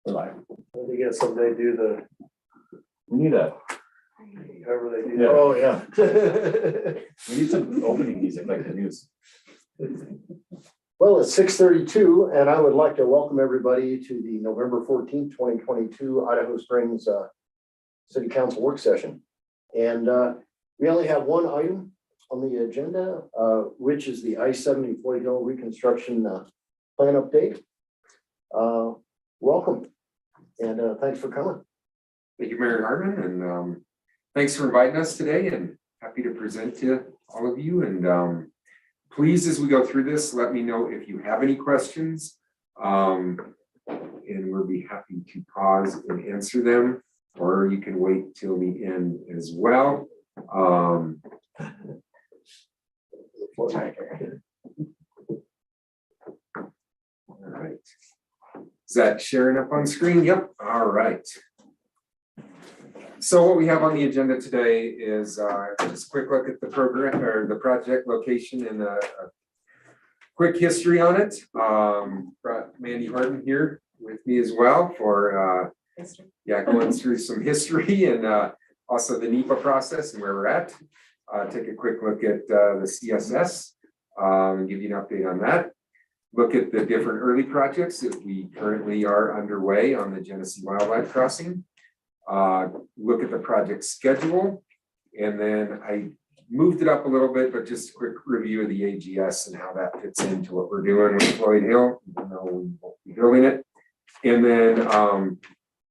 I guess someday do the, We need a, however they do. Yeah. Oh, yeah. we need some opening music like the news. Well, it's 6:32, and I would like to welcome everybody to the November 14th, 2022 Idaho Springs City Council work session. And we only have one item on the agenda, which is the I-70 Floyd Hill reconstruction plan update. Welcome, and thanks for coming. Thank you, Mayor Hartman, and thanks for inviting us today, and happy to present to all of you. And please, as we go through this, let me know if you have any questions, and we'll be happy to pause and answer them, or you can wait till the end as well. All right. Is that sharing up on screen? Yep. All right. So what we have on the agenda today is just a quick look at the program or the project location and a quick history on it. Brought Mandy Harden here with me as well for going through some history and also the NEPA process and where we're at. Take a quick look at the CSS and give you an update on that. Look at the different early projects that we currently are underway on the Genesee Wildlife Crossing. Look at the project schedule, and then I moved it up a little bit, but just a quick review of the AGS and how that fits into what we're doing with Floyd Hill, even though we won't be building it. And then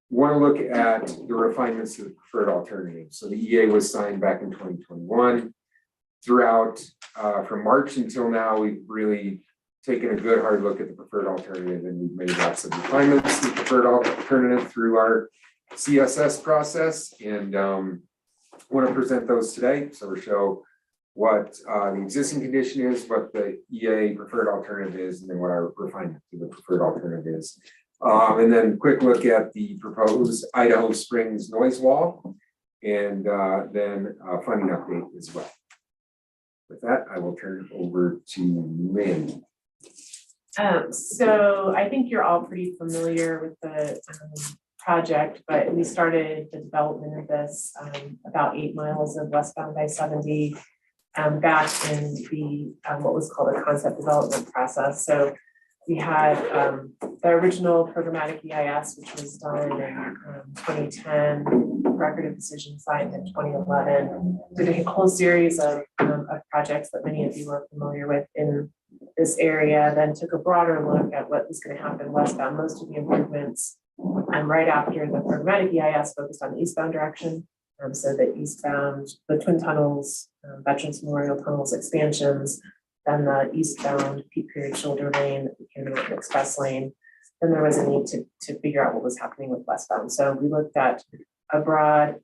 want to look at the refinements to the preferred alternative. So the EA was signed back in 2021. Throughout from March until now, we've really taken a good hard look at the preferred alternative, and we've made lots of refinements to the preferred alternative through our CSS process, and want to present those today. So we'll show what the existing condition is, what the EA preferred alternative is, and then what our refinement to the preferred alternative is. And then quick look at the proposed Idaho Springs noise wall, and then a funding update as well. With that, I will turn it over to Mandy. So I think you're all pretty familiar with the project, but we started the development of this about 8 miles of westbound I-70 back in the what was called a concept development process. So we had the original programmatic EIS, which was done in 2010, record of decision signed in 2011. Did a whole series of projects that many of you are familiar with in this area, then took a broader look at what was going to happen westbound. Most of the improvements right after the programmatic EIS focused on the eastbound direction. So the eastbound, the twin tunnels, Veterans Memorial tunnels expansions, then the eastbound peak period shoulder lane that became an express lane. Then there was a need to figure out what was happening with westbound. So we looked at a broad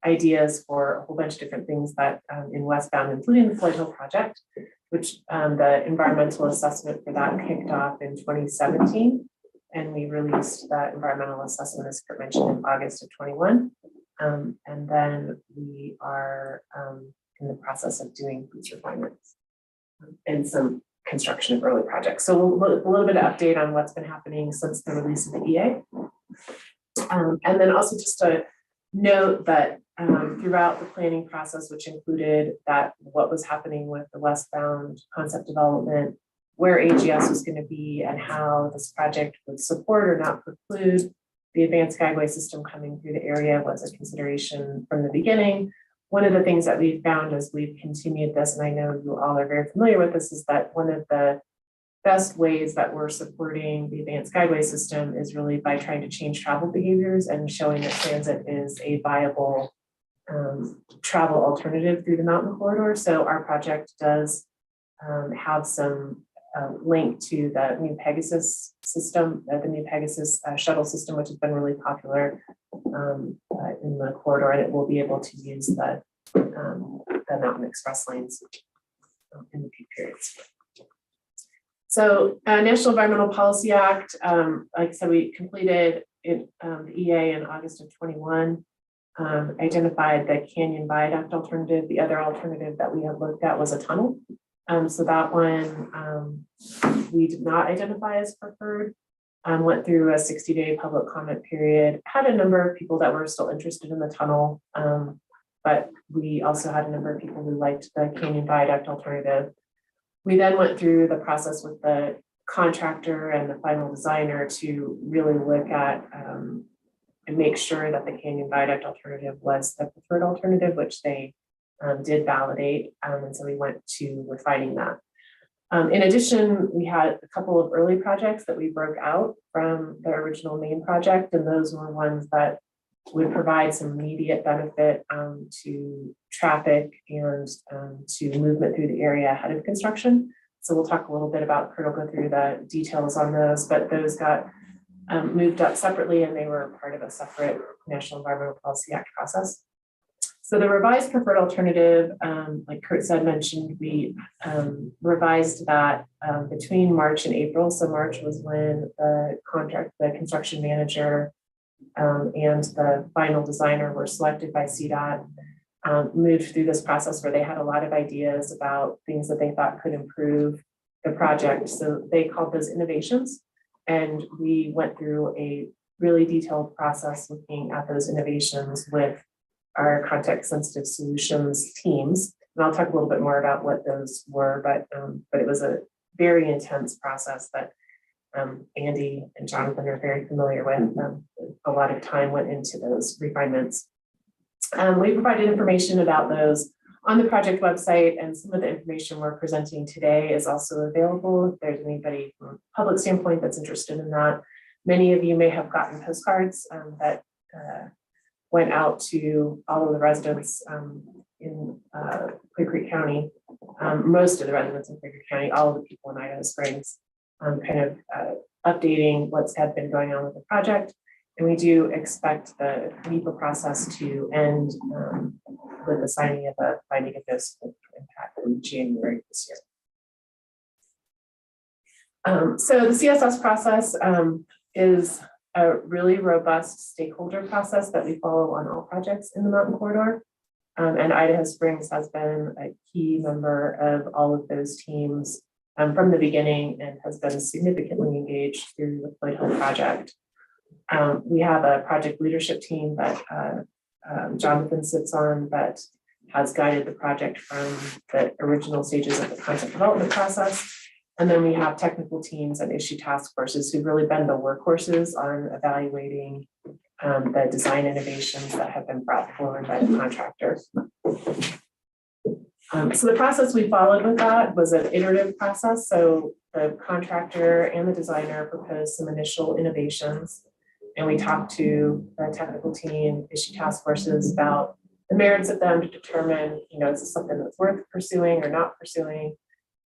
ideas for a whole bunch of different things that in westbound, including the Floyd Hill project, which the environmental assessment for that kicked off in 2017. And we released that environmental assessment, as Kurt mentioned, in August of 21. And then we are in the process of doing these refinements and some construction of early projects. So a little bit of update on what's been happening since the release of the EA. And then also just to note that throughout the planning process, which included that what was happening with the westbound concept development, where AGS was going to be, and how this project would support or not preclude the advanced guideway system coming through the area was a consideration from the beginning. One of the things that we've found as we've continued this, and I know you all are very familiar with this, is that one of the best ways that we're supporting the advanced guideway system is really by trying to change travel behaviors and showing that transit is a viable travel alternative through the mountain corridor. So our project does have some link to the new Pegasus system, the new Pegasus shuttle system, which has been really popular in the corridor, and it will be able to use the mountain express lanes in the peak periods. So National Environmental Policy Act, like I said, we completed it, the EA in August of 21, identified the canyon viaduct alternative. The other alternative that we had looked at was a tunnel. So that one we did not identify as preferred. Went through a 60-day public comment period, had a number of people that were still interested in the tunnel. But we also had a number of people who liked the canyon viaduct alternative. We then went through the process with the contractor and the final designer to really look at and make sure that the canyon viaduct alternative was the preferred alternative, which they did validate. And so we went to refining that. In addition, we had a couple of early projects that we broke out from the original main project, and those were ones that would provide some immediate benefit to traffic and to movement through the area ahead of construction. So we'll talk a little bit about, Kurt will go through the details on those, but those got moved up separately and they were part of a separate National Environmental Policy Act process. So the revised preferred alternative, like Kurt said, mentioned, we revised that between March and April. So March was when the construction manager and the final designer were selected by CDOT, moved through this process where they had a lot of ideas about things that they thought could improve the project. So they called those innovations. And we went through a really detailed process looking at those innovations with our context sensitive solutions teams. And I'll talk a little bit more about what those were, but it was a very intense process that Andy and Jonathan are very familiar with. A lot of time went into those refinements. We provided information about those on the project website, and some of the information we're presenting today is also available if there's anybody from a public standpoint that's interested in that. Many of you may have gotten postcards that went out to all of the residents in Clear Creek County, most of the residents in Clear Creek County, all of the people in Idaho Springs, kind of updating what's had been going on with the project. And we do expect the NEPA process to end with the signing of a finding of no significant impact in January this year. So the CSS process is a really robust stakeholder process that we follow on all projects in the Mountain Corridor. And Idaho Springs has been a key member of all of those teams from the beginning and has been significantly engaged through the Floyd Hill project. We have a project leadership team that Jonathan sits on that has guided the project from the original stages of the concept development process. And then we have technical teams and issue task forces who've really been the workhorses on evaluating the design innovations that have been brought forward by the contractors. So the process we followed with that was an iterative process. So the contractor and the designer proposed some initial innovations, and we talked to the technical team, issue task forces about the merits of them to determine, is this something that's worth pursuing or not pursuing?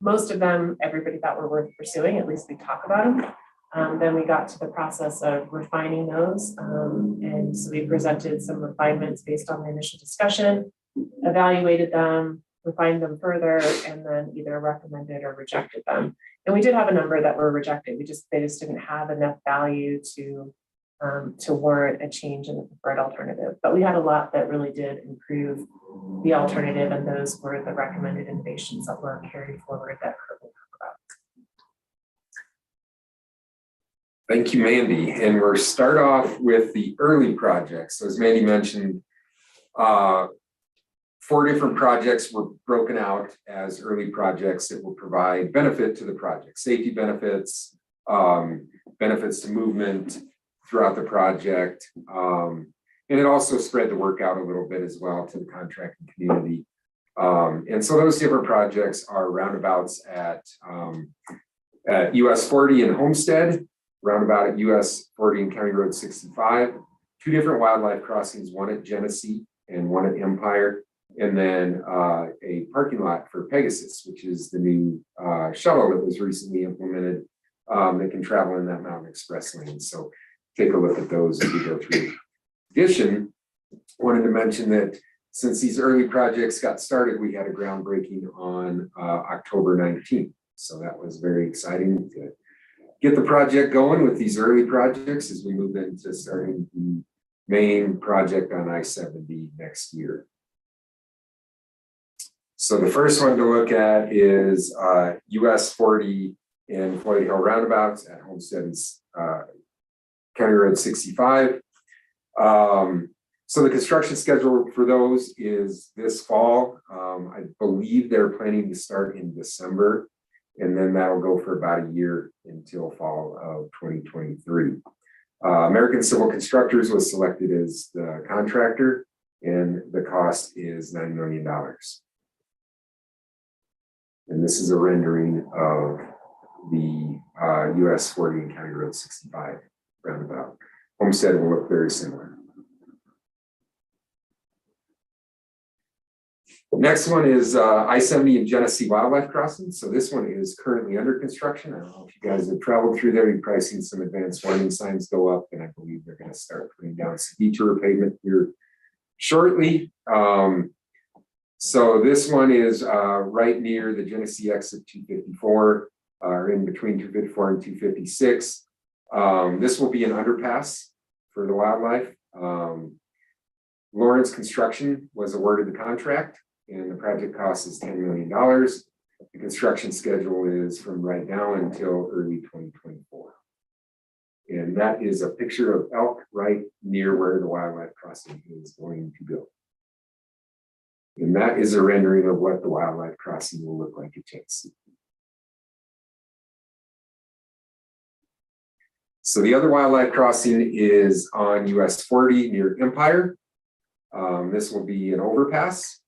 Most of them, everybody thought were worth pursuing, at least we talk about them. Then we got to the process of refining those. And so we presented some refinements based on the initial discussion, evaluated them, refined them further, and then either recommended or rejected them. And we did have a number that were rejected. They just didn't have enough value to warrant a change in the preferred alternative. But we had a lot that really did improve the alternative, and those were the recommended innovations that were carried forward that Kurt will talk about. Thank you, Mandy. And we'll start off with the early projects. So as Mandy mentioned, 4 different projects were broken out as early projects that will provide benefit to the project, safety benefits, benefits to movement throughout the project. And it also spread the work out a little bit as well to the contracting community. And so those different projects are roundabouts at US 40 in Homestead, roundabout at US 40 and County Road 65, 2 different wildlife crossings, one at Genesee and one at Empire, and then a parking lot for Pegasus, which is the new shuttle that was recently implemented that can travel in that Mountain Express lane. So take a look at those as we go through. In addition, wanted to mention that since these early projects got started, we had a groundbreaking on October 19th. So that was very exciting to get the project going with these early projects as we move into starting the main project on I-70 next year. So the first one to look at is US 40 in Floyd Hill roundabouts at Homestead County Road 65. So the construction schedule for those is this fall. I believe they're planning to start in December, and then that'll go for about a year until fall of 2023. American Civil Constructors was selected as the contractor, and the cost is $9 million. And this is a rendering of the US 40 and County Road 65 roundabout. Homestead will look very similar. Next one is I-70 and Genesee Wildlife Crossing. So this one is currently under construction. I don't know if you guys have traveled through there. You've probably seen some advanced warning signs go up, and I believe they're going to start putting down some detour pavement here shortly. So this one is right near the Genesee exit 254, or in between 254 and 256. This will be an underpass for the wildlife. Lawrence Construction was awarded the contract, and the project cost is $10 million. The construction schedule is from right now until early 2024. And that is a picture of elk right near where the wildlife crossing is going to go. And that is a rendering of what the wildlife crossing will look like at Genesee. So the other wildlife crossing is on US 40 near Empire. This will be an overpass,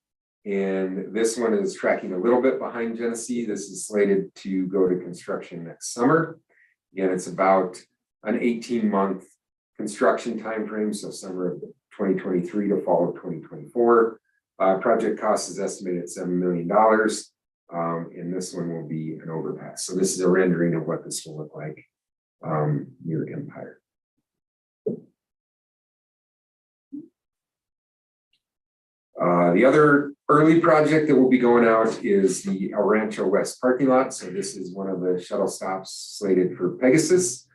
and this one is tracking a little bit behind Genesee. This is slated to go to construction next summer. Again, it's about an 18-month construction timeframe, so summer of 2023 to fall of 2024. Project cost is estimated at $7 million, and this one will be an overpass. So this is a rendering of what this will look like near Empire. The other early project that will be going out is the El Rancho West parking lot. So this is one of the shuttle stops slated for Pegasus.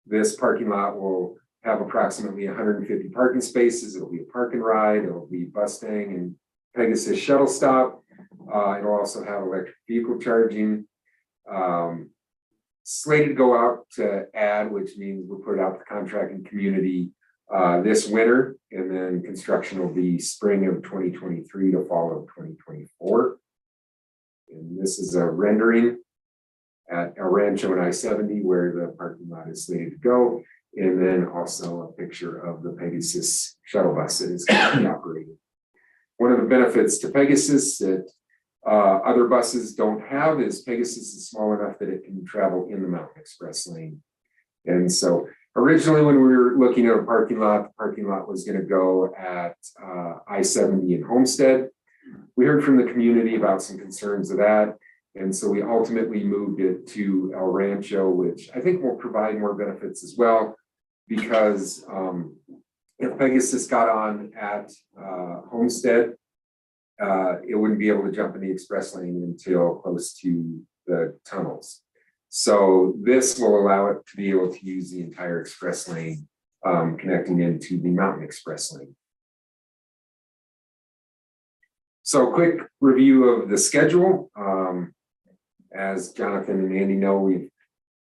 This parking lot will have approximately 150 parking spaces. It'll be a park and ride. It'll be Mustang and Pegasus shuttle stop. It'll also have electric vehicle charging. Slated to go out to add, which means we'll put it out to the contracting community this winter, and then construction will be spring of 2023 to fall of 2024. And this is a rendering at El Rancho and I-70 where the parking lot is slated to go, and then also a picture of the Pegasus shuttle bus that is currently operating. One of the benefits to Pegasus that other buses don't have is Pegasus is small enough that it can travel in the Mountain Express lane. And so originally, when we were looking at a parking lot, the parking lot was going to go at I-70 in Homestead. We heard from the community about some concerns of that. And so we ultimately moved it to El Rancho, which I think will provide more benefits as well, because if Pegasus got on at Homestead, it wouldn't be able to jump in the express lane until close to the tunnels. So this will allow it to be able to use the entire express lane, connecting into the Mountain Express lane. So quick review of the schedule. As Jonathan and Andy know, we've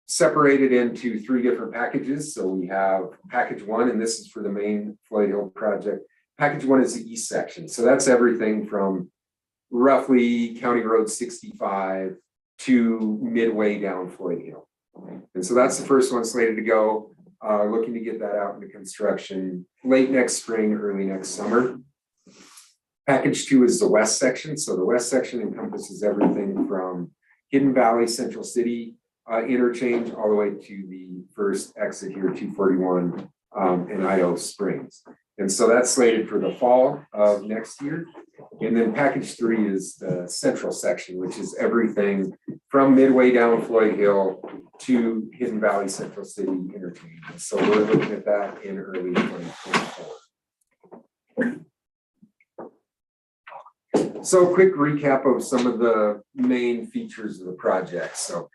separated into 3 different packages. So we have package 1, and this is for the main Floyd Hill project. Package 1 is the east section. So that's everything from roughly County Road 65 to midway down Floyd Hill. And so that's the first one slated to go. Looking to get that out into construction late next spring, early next summer. Package 2 is the west section. So the west section encompasses everything from Hidden Valley, Central City interchange, all the way to the first exit here, 241 in Idaho Springs. And so that's slated for the fall of next year. And then package 3 is the central section, which is everything from midway down Floyd Hill to Hidden Valley, Central City interchange. And so we're looking at that in early 2024. So a quick recap of some of the main features of the project. So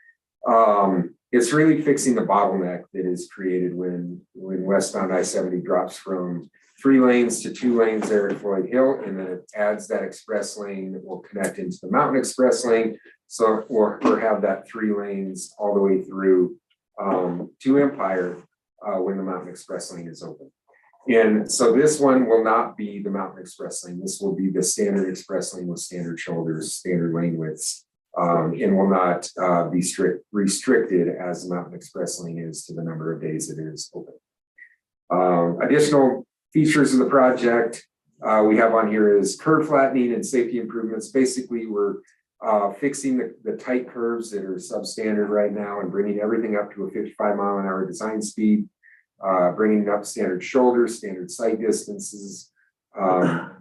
it's really fixing the bottleneck that is created when westbound I-70 drops from 3 lanes to 2 lanes there at Floyd Hill, and then it adds that express lane that will connect into the Mountain Express lane. So we'll have that 3 lanes all the way through to Empire when the Mountain Express lane is open. And so this one will not be the Mountain Express lane. This will be the standard express lane with standard shoulders, standard lane widths, and will not be restricted as the Mountain Express lane is to the number of days it is open. Additional features of the project we have on here is curve flattening and safety improvements. Basically, we're fixing the tight curves that are substandard right now and bringing everything up to a 55-mile-an-hour design speed, bringing up standard shoulders, standard sight distances,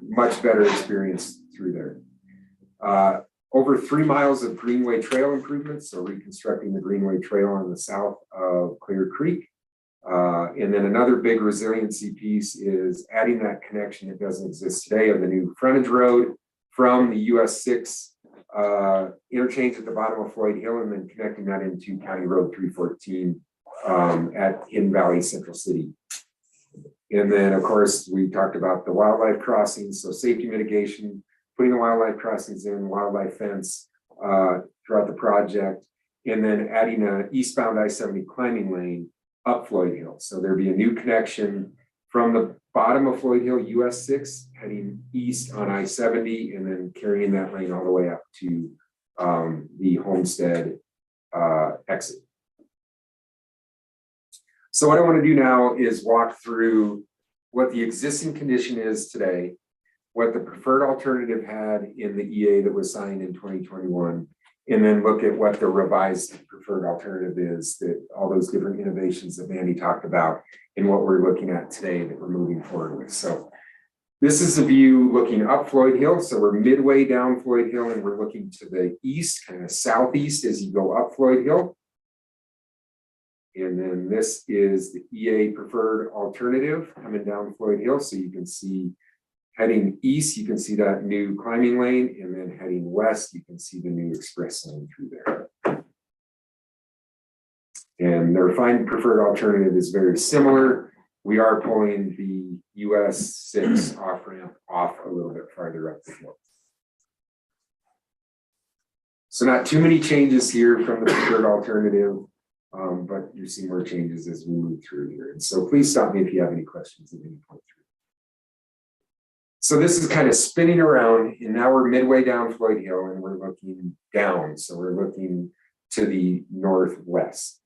much better experience through there. Over 3 miles of Greenway Trail improvements, so reconstructing the Greenway Trail on the south of Clear Creek. And then another big resiliency piece is adding that connection that doesn't exist today of the new frontage road from the US 6 interchange at the bottom of Floyd Hill and then connecting that into County Road 314 at Hidden Valley Central City. And then, of course, we talked about the wildlife crossings, so safety mitigation, putting the wildlife crossings in, wildlife fence throughout the project, and then adding an eastbound I-70 climbing lane up Floyd Hill. So there'd be a new connection from the bottom of Floyd Hill, US 6, heading east on I-70, and then carrying that lane all the way up to the Homestead exit. So what I want to do now is walk through what the existing condition is today, what the preferred alternative had in the EA that was signed in 2021, and then look at what the revised preferred alternative is, that all those different innovations that Mandy talked about and what we're looking at today that we're moving forward with. So this is a view looking up Floyd Hill. So we're midway down Floyd Hill and we're looking to the east, kind of southeast as you go up Floyd Hill. And then this is the EA preferred alternative coming down Floyd Hill. So you can see heading east, you can see that new climbing lane, and then heading west, you can see the new express lane through there. And the refined preferred alternative is very similar. We are pulling the US 6 off-ramp off a little bit farther up the hill. So not too many changes here from the preferred alternative, but you see more changes as we move through here. And so please stop me if you have any questions at any point through. So this is kind of spinning around, and now we're midway down Floyd Hill and we're looking down. So we're looking to the northwest.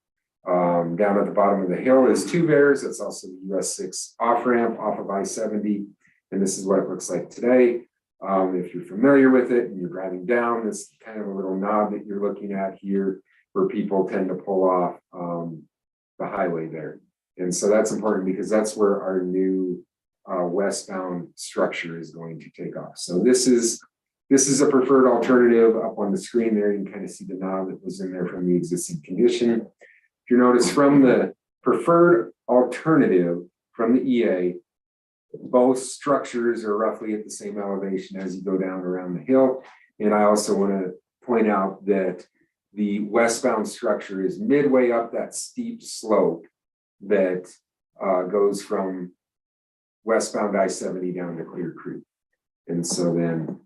Down at the bottom of the hill is Two Bears. That's also the US 6 off-ramp off of I-70. And this is what it looks like today. If you're familiar with it and you're driving down, this is kind of a little knob that you're looking at here where people tend to pull off the highway there. And so that's important because that's where our new westbound structure is going to take off. So this is a preferred alternative. Up on the screen there, you can kind of see the knob that was in there from the existing condition. If you notice from the preferred alternative from the EA, both structures are roughly at the same elevation as you go down around the hill. And I also want to point out that the westbound structure is midway up that steep slope that goes from westbound I-70 down to Clear Creek. And so then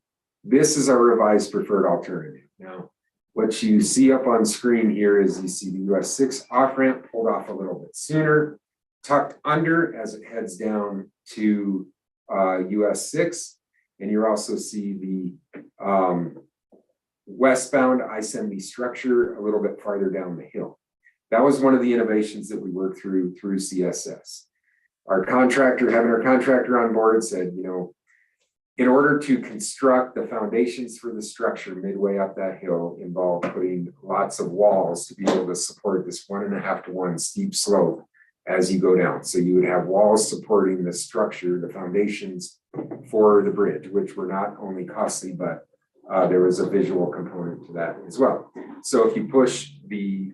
this is our revised preferred alternative. Now, what you see up on screen here is you see the US 6 off-ramp pulled off a little bit sooner, tucked under as it heads down to US 6. And you also see the westbound I-70 structure a little bit farther down the hill. That was one of the innovations that we worked through CSS. Having our contractor on board said, you know, in order to construct the foundations for the structure midway up that hill involved putting lots of walls to be able to support this 1.5 to 1 steep slope as you go down. So you would have walls supporting the structure, the foundations for the bridge, which were not only costly, but there was a visual component to that as well. So if you push the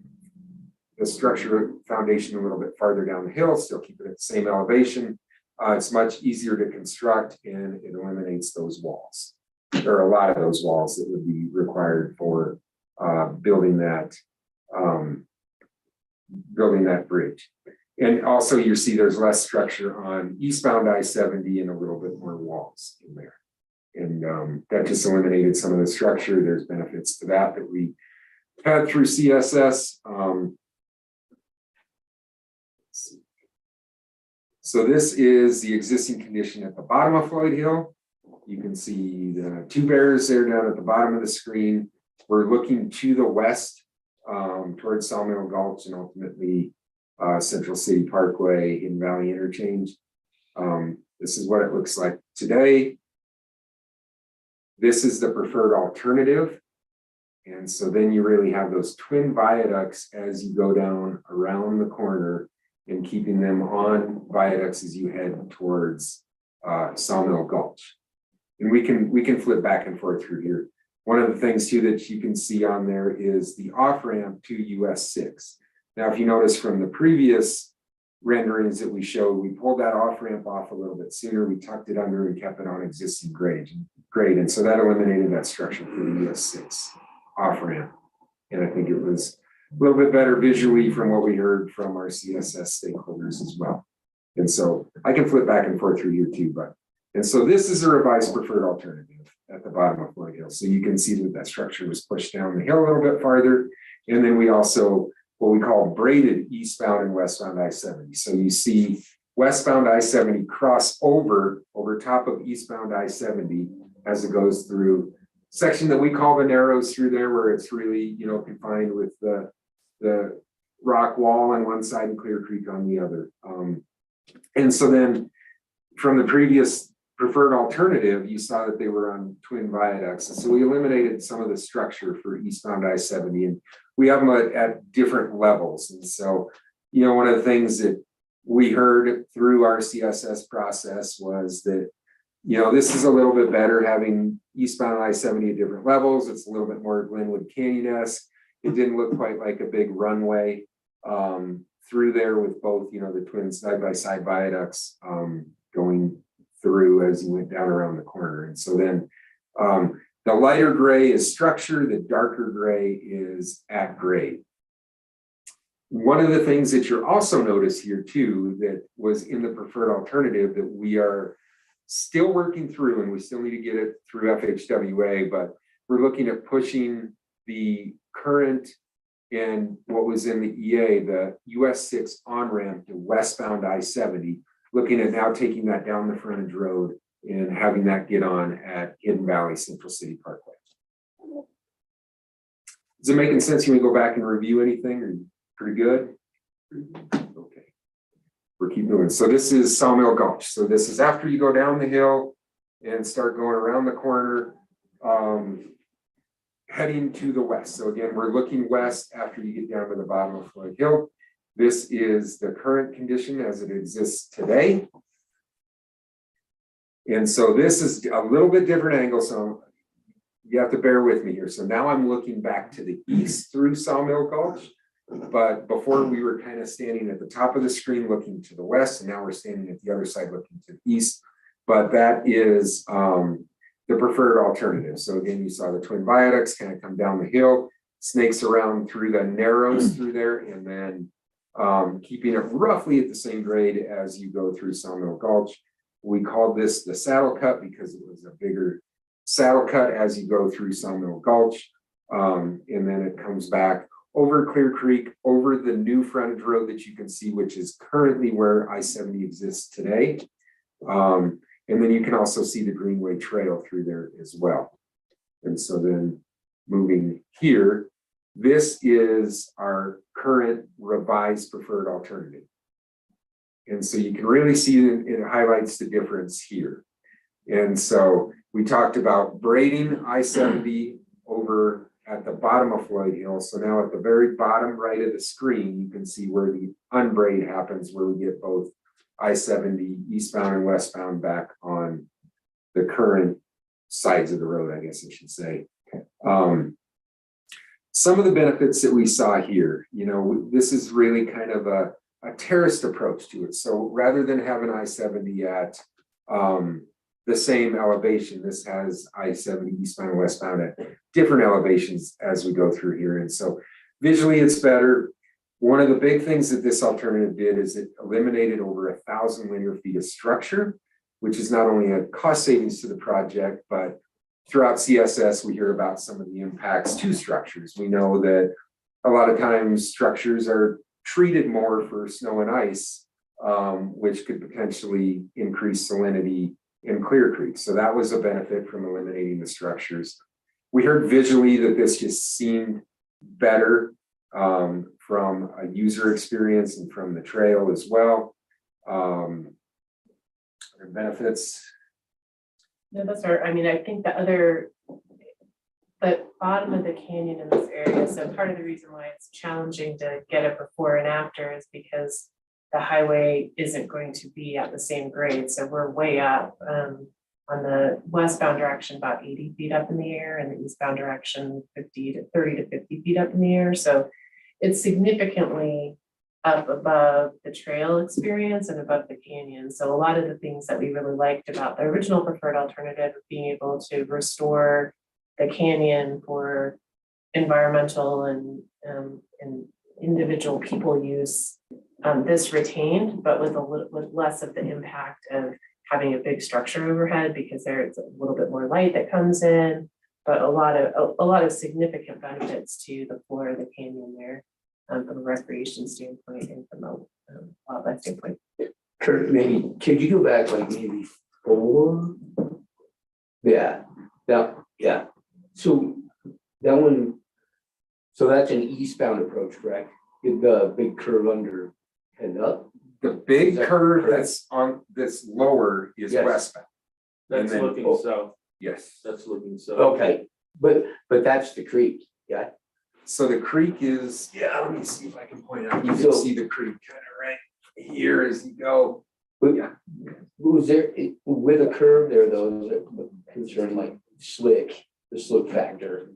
structure foundation a little bit farther down the hill, still keep it at the same elevation, it's much easier to construct and it eliminates those walls. There are a lot of those walls that would be required for building that bridge. And also you see there's less structure on eastbound I-70 and a little bit more walls in there. And that just eliminated some of the structure. There's benefits to that we had through CSS. So this is the existing condition at the bottom of Floyd Hill. You can see the two bears there down at the bottom of the screen. We're looking to the west towards Sawmill Gulch and ultimately Central City Parkway in Valley Interchange. This is what it looks like today. This is the preferred alternative. And so then you really have those twin viaducts as you go down around the corner and keeping them on viaducts as you head towards Sawmill Gulch. And we can flip back and forth through here. One of the things too that you can see on there is the off-ramp to US 6. Now, if you notice from the previous renderings that we showed, we pulled that off-ramp off a little bit sooner. We tucked it under and kept it on existing grade. And so that eliminated that structure for the US 6 off-ramp. And I think it was a little bit better visually from what we heard from our CSS stakeholders as well. And so I can flip back and forth through here too, and so this is a revised preferred alternative at the bottom of Floyd Hill. So you can see that structure was pushed down the hill a little bit farther. And then we also, what we call braided eastbound and westbound I-70. So you see westbound I-70 cross over top of eastbound I-70 as it goes through section that we call the narrows through there, where it's really, confined with the rock wall on one side and Clear Creek on the other. And so then from the previous preferred alternative, you saw that they were on twin viaducts. And so we eliminated some of the structure for eastbound I-70, and we have them at different levels. And so, one of the things that we heard through our CSS process was that, this is a little bit better having eastbound I-70 at different levels. It's a little bit more Glenwood Canyon-esque. It didn't look quite like a big runway through there with both, the twin side-by-side viaducts going through as you went down around the corner. And so then the lighter gray is structure, the darker gray is at grade. One of the things that you'll also notice here too, that was in the preferred alternative that we are still working through, and we still need to get it through FHWA, but we're looking at pushing the current and what was in the EA, the US 6 on-ramp to westbound I-70, looking at now taking that down the frontage road and having that get on at Hidden Valley Central City Parkway. Is it making sense? Can we go back and review anything? Are you pretty good? Okay. We're keep moving. So this is Sawmill Gulch. So this is after you go down the hill and start going around the corner, heading to the west. So again, we're looking west after you get down to the bottom of Floyd Hill. This is the current condition as it exists today. And so this is a little bit different angle, so you have to bear with me here. So now I'm looking back to the east through Sawmill Gulch, but before we were kind of standing at the top of the screen looking to the west, and now we're standing at the other side looking to the east. But that is the preferred alternative. So again, you saw the twin viaducts kind of come down the hill, snakes around through the narrows through there, and then keeping it roughly at the same grade as you go through Sawmill Gulch. We called this the saddle cut because it was a bigger saddle cut as you go through Sawmill Gulch. And then it comes back over Clear Creek, over the new frontage road that you can see, which is currently where I-70 exists today. And then you can also see the Greenway Trail through there as well. And so then moving here, this is our current revised preferred alternative. And so you can really see it highlights the difference here. And so we talked about braiding I-70 over at the bottom of Floyd Hill. So now at the very bottom right of the screen, you can see where the unbraid happens, where we get both I-70 eastbound and westbound back on the current sides of the road, I guess I should say. Some of the benefits that we saw here, this is really kind of a terraced approach to it. So rather than having I-70 at the same elevation, this has I-70 eastbound and westbound at different elevations as we go through here. And so visually it's better. One of the big things that this alternative did is it eliminated over 1,000 linear feet of structure, which is not only a cost savings to the project, but throughout CSS, we hear about some of the impacts to structures. We know that a lot of times structures are treated more for snow and ice which could potentially increase salinity in Clear Creek. So that was a benefit from eliminating the structures. We heard visually that this just seemed better from a user experience and from the trail as well. Other benefits. No, that's right. I mean, I think the bottom of the canyon in this area, so part of the reason why it's challenging to get a before and after is because the highway isn't going to be at the same grade. So we're way up on the westbound direction, about 80 feet up in the air, and the eastbound direction, 30 to 50 feet up in the air. So it's significantly up above the trail experience and above the canyon. So a lot of the things that we really liked about the original preferred alternative of being able to restore the canyon for environmental and individual people use, this retained, but with less of the impact of having a big structure overhead, because there's a little bit more light that comes in, but a lot of significant benefits to the floor of the canyon there, from a recreation standpoint and from a wildlife standpoint. Kurt, maybe, could you go back like maybe 4? Yeah, yeah. So that one, so that's an eastbound approach, correct? Get the big curve under and up. The big Is that curve correct? that's on this lower is Yes. westbound. And That's then- looking south, Yes. that's looking south. Okay, but that's the creek, yeah. So the creek is, yeah, let me see if I can point out. You So- can see the creek kind of right here as you go. But Yeah. was there, with a curve there though, is it concerned like the slick factor?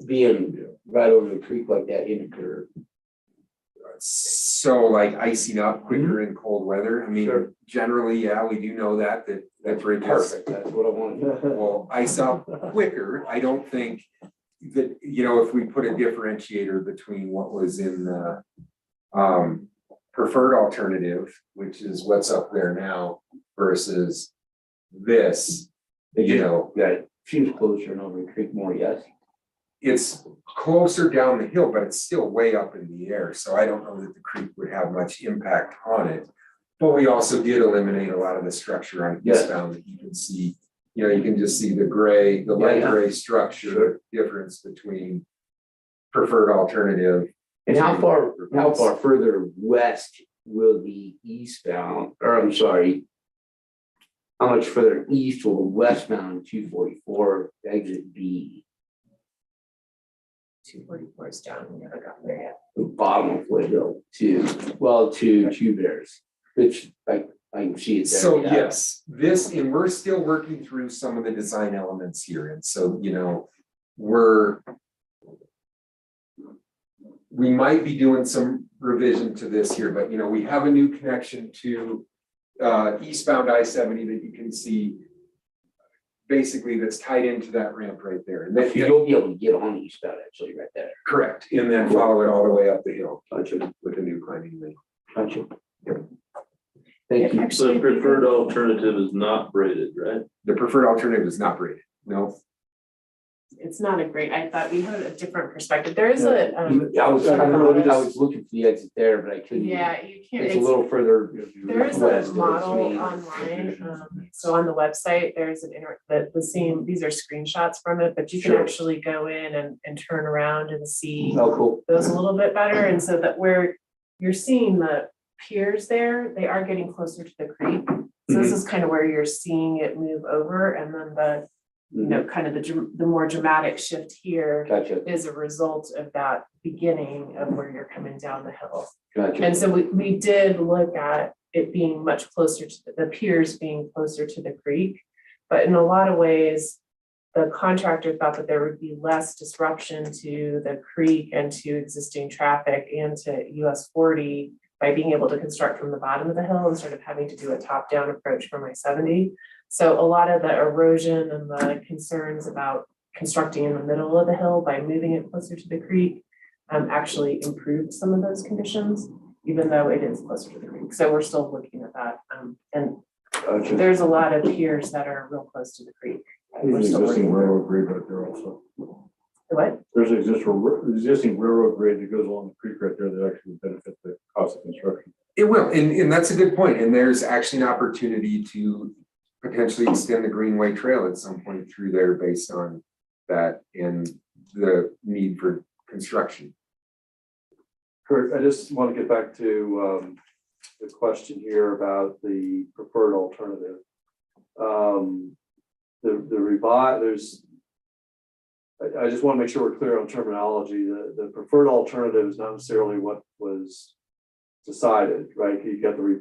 Being right over the creek like that in a curve. So like icing up quicker in cold weather. I mean, Sure. generally, yeah, we do know that bridge is Perfect, that's what I wanted. will ice up quicker. I don't think that, if we put a differentiator between what was in the preferred alternative, which is what's up there now, versus this, Yeah, it seems closer and over the creek more, yes. it's closer down the hill, but it's still way up in the air. So I don't know that the creek would have much impact on it. But we also did eliminate a lot of the structure on Yes. eastbound that you can see. You can just see the gray, the light Yeah. gray structure difference between preferred alternative. And how far further west will the eastbound, or I'm sorry, how much further east will the westbound 244 exit be? 244 is down, we never got there yet. The bottom of Woodville to Two Bears, which I can see it there. So yeah. yes, and we're still working through some of the design elements here. And so, we might be doing some revision to this here, but we have a new connection to eastbound I-70 that you can see basically that's tied into that ramp right there. And If you'll be able to get on eastbound actually right there. correct, and then follow it all the way up the hill Gotcha. with a new climbing lane. Gotcha. Thank you. So the preferred alternative is not braided, right? The preferred alternative is not braided. No. It's not a great, I thought we had a different perspective. There is a, I was looking for the exit there, but I couldn't. yeah, you can't, It's a little further. there is west a of model me. online, so on the website, there's the same, these are screenshots from it, but you can Sure. actually go in and turn around and see Oh, cool. those a little bit better, and so that where you're seeing the piers there, they are getting closer to the creek. So this is kind of where you're seeing it move over, and then the, kind of the more dramatic shift here Gotcha, is a result of that beginning of where you're coming down the hill. gotcha. And so we did look at it being much closer to the piers being closer to the creek, but in a lot of ways, the contractor thought that there would be less disruption to the creek and to existing traffic and to US 40 by being able to construct from the bottom of the hill instead of having to do a top-down approach from I-70. So a lot of the erosion and the concerns about constructing in the middle of the hill by moving it closer to the creek actually improved some of those conditions, even though it is closer to the creek. So we're still looking at that. And Gotcha. there's a lot of piers that are real close to the creek. We're There's still existing working. railroad grade right there also. What? There's existing railroad grade that goes along the creek right there that actually would benefit the cost of construction. It will, and that's a good point, and there's actually an opportunity to potentially extend the Greenway Trail at some point through there based on that and the need for construction. Kurt, I just want to get back to the question here about the preferred alternative. The revive, I just want to make sure we're clear on terminology. The preferred alternative is not necessarily what was decided, right? You got the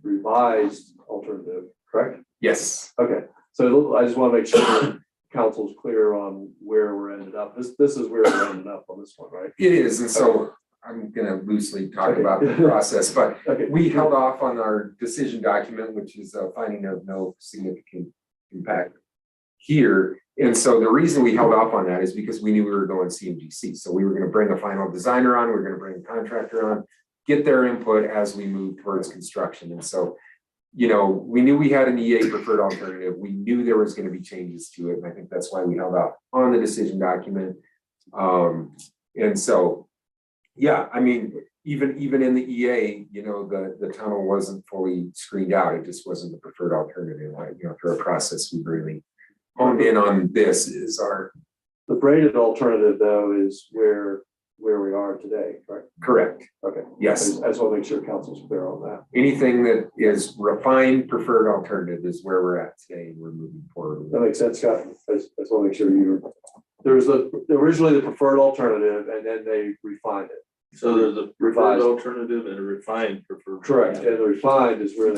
revised alternative, correct? Yes. Okay, so I just want to make sure that council's clear on where we're ended up. This is where we're ended up on this one, right? It is, and so I'm gonna loosely talk Okay. about the process, but Okay. we held off on our decision document, which is a finding of no significant impact here. And so the reason we held off on that is because we knew we were going CMGC. So we were gonna bring a final designer on, we were gonna bring a contractor on, get their input as we move towards construction. And so, you know, we knew we had an EA preferred alternative. We knew there was gonna be changes to it. And I think that's why we held off on the decision document. And so, yeah, I mean, even in the EA, you know, the tunnel wasn't fully screened out. It just wasn't the preferred alternative. Like, you know, through a process, we really honed in on this is our. The braided alternative though is where we are today, correct? Correct. Okay. Yes. I just want to make sure council's clear on that. Anything that is refined preferred alternative is where we're at today, and we're moving forward. That makes sense, Scott. I just want to make sure there was originally the preferred alternative and then they refined it. So there's a preferred Revised. alternative and a refined preferred. Correct, and the refined is where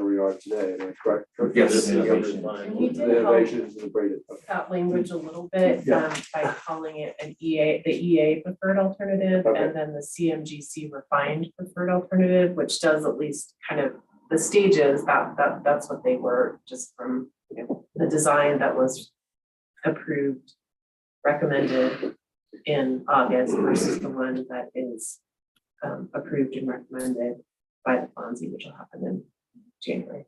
we are today, am I correct? Yes. This is Innovation. refined. And we The did help innovations and the braided. Okay. that language a little bit Yeah. by calling it an EA, the EA preferred alternative, Okay. and then the CMGC refined preferred alternative, which does at least kind of the stages that's what they were, just from, you know, the design that was approved, recommended in August versus the one that is approved and recommended by the Fonzie, which will happen in January.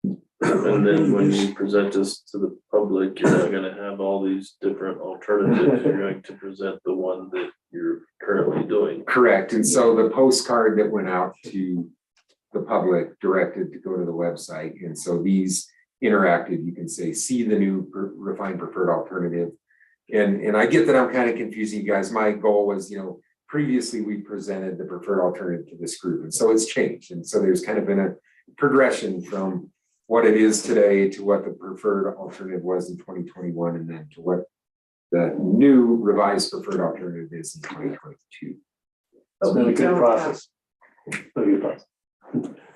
And then when you present this to the public, you're not gonna have all these different alternatives. You're going to present the one that you're currently doing. Correct. And so the postcard that went out to the public directed to go to the website. And so these interactive, you can say, see the new refined preferred alternative. And I get that I'm kind of confusing you guys. My goal was, you know, previously we presented the preferred alternative to this group. And so it's changed. And so there's kind of been a progression from what it is today to what the preferred alternative was in 2021, and then to what the new revised preferred alternative is in 2022. But It's been we a good don't process. It's been a good process.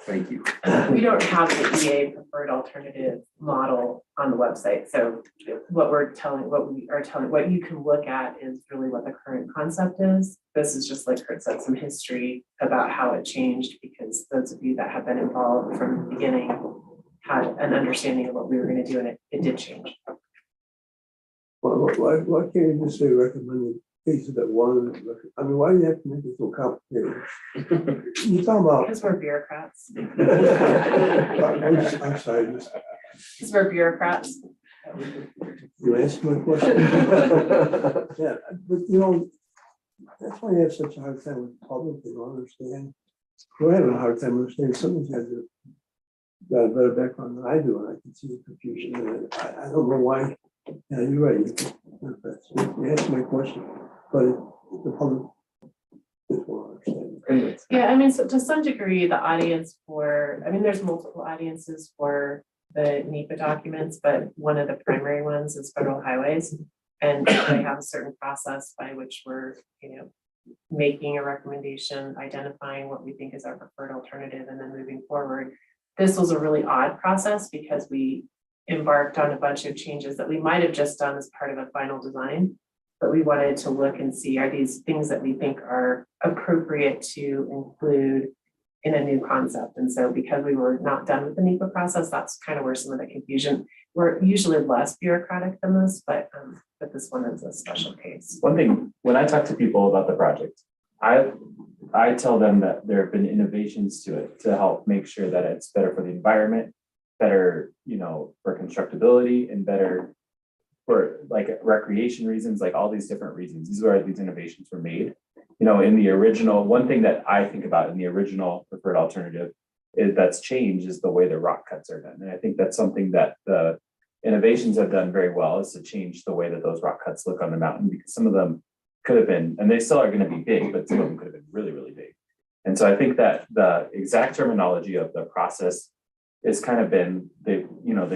Thank you. We don't have the EA preferred alternative model on the website. So what you can look at is really what the current concept is. This is just, like Kurt said, some history about how it changed, because those of you that have been involved from the beginning had an understanding of what we were going to do, and it did change. Why can't you just say recommended cases that one, I mean, why do you have to make it so complicated? You talking about, Because we're bureaucrats. I'm sorry, Because we're bureaucrats. you answered my question. Yeah, but you know, that's why you have such a hard time with the public, they don't understand. We're having a hard time understanding, someone's got a better background than I do, and I can see the confusion, and I don't know why. Yeah, you're right. You answered my question, but the public just won't understand. Yeah, I mean, so to some degree, the audience there's multiple audiences for the NEPA documents, but one of the primary ones is federal highways. And they have a certain process by which we're, you know, making a recommendation, identifying what we think is our preferred alternative, and then moving forward. This was a really odd process because we embarked on a bunch of changes that we might have just done as part of a final design, but we wanted to look and see, are these things that we think are appropriate to include in a new concept? And so because we were not done with the NEPA process, that's kind of where some of the confusion. We're usually less bureaucratic than this, but this one is a special case. One thing, when I talk to people about the project, I tell them that there have been innovations to it to help make sure that it's better for the environment, better, you know, for constructability, and better for like recreation reasons, like all these different reasons. These are where these innovations were made. in the original, one thing that I think about in the original preferred alternative is that's changed is the way the rock cuts are done. And I think that's something that the innovations have done very well, is to change the way that those rock cuts look on the mountain, because some of them could have been, and they still are going to be big, but some of them could have been really, really big. And so I think that the exact terminology of the process is kind of been, they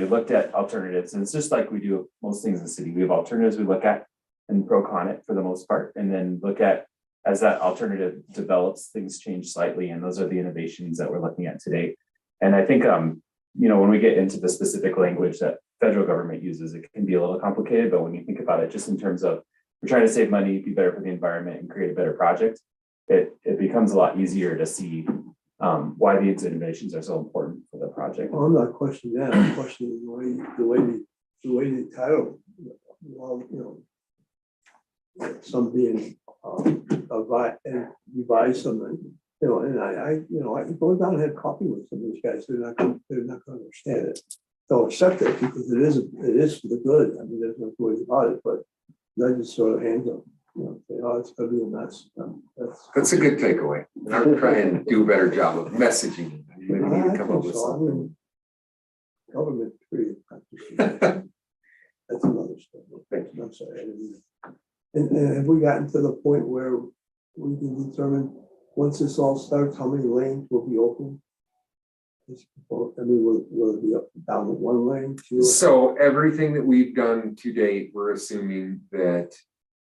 looked at alternatives, and it's just like we do most things in the city. We have alternatives we look at and pro con it for the most part, and then look at, as that alternative develops, things change slightly, and those are the innovations that we're looking at today. And I think, when we get into the specific language that federal government uses, it can be a little complicated, but when you think about it just in terms of we're trying to save money, be better for the environment, and create a better project, it becomes a lot easier to see why these innovations are so important for the project. Well, I'm not questioning that, I'm questioning the way the title, well, some being revise something, and I go down and have coffee with some of these guys, they're not gonna understand it. They'll accept it because it is for the good, I mean, there's no way about it, but that just sort of hands up, say, oh, it's gonna be a mess. That's a good takeaway. And I'm trying to do a better job of messaging. Maybe we need to come up with something. Government period practice. That's another story. I'm sorry, I didn't. And have we gotten to the point where we can determine, once this all starts, how many lanes will be open? I mean, will it be up and down to one lane, two? So everything that we've done to date, we're assuming that